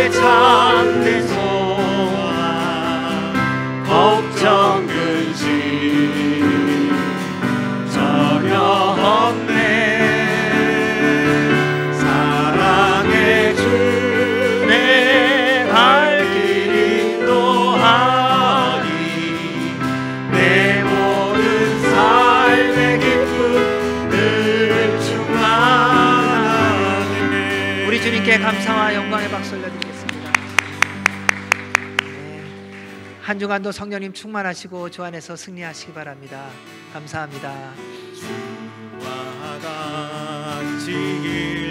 참된 소망 걱정 근심 전혀 없네. 사랑의 주 내 발길 인도하니 내 모든 삶의 기쁨 늘 충만하네. 우리 주님께 감사와 영광의 박수 올려드립니다. 한 주간도 성령님 충만하시고 주 안에서 승리하시기 바랍니다. 감사합니다. 주와 같이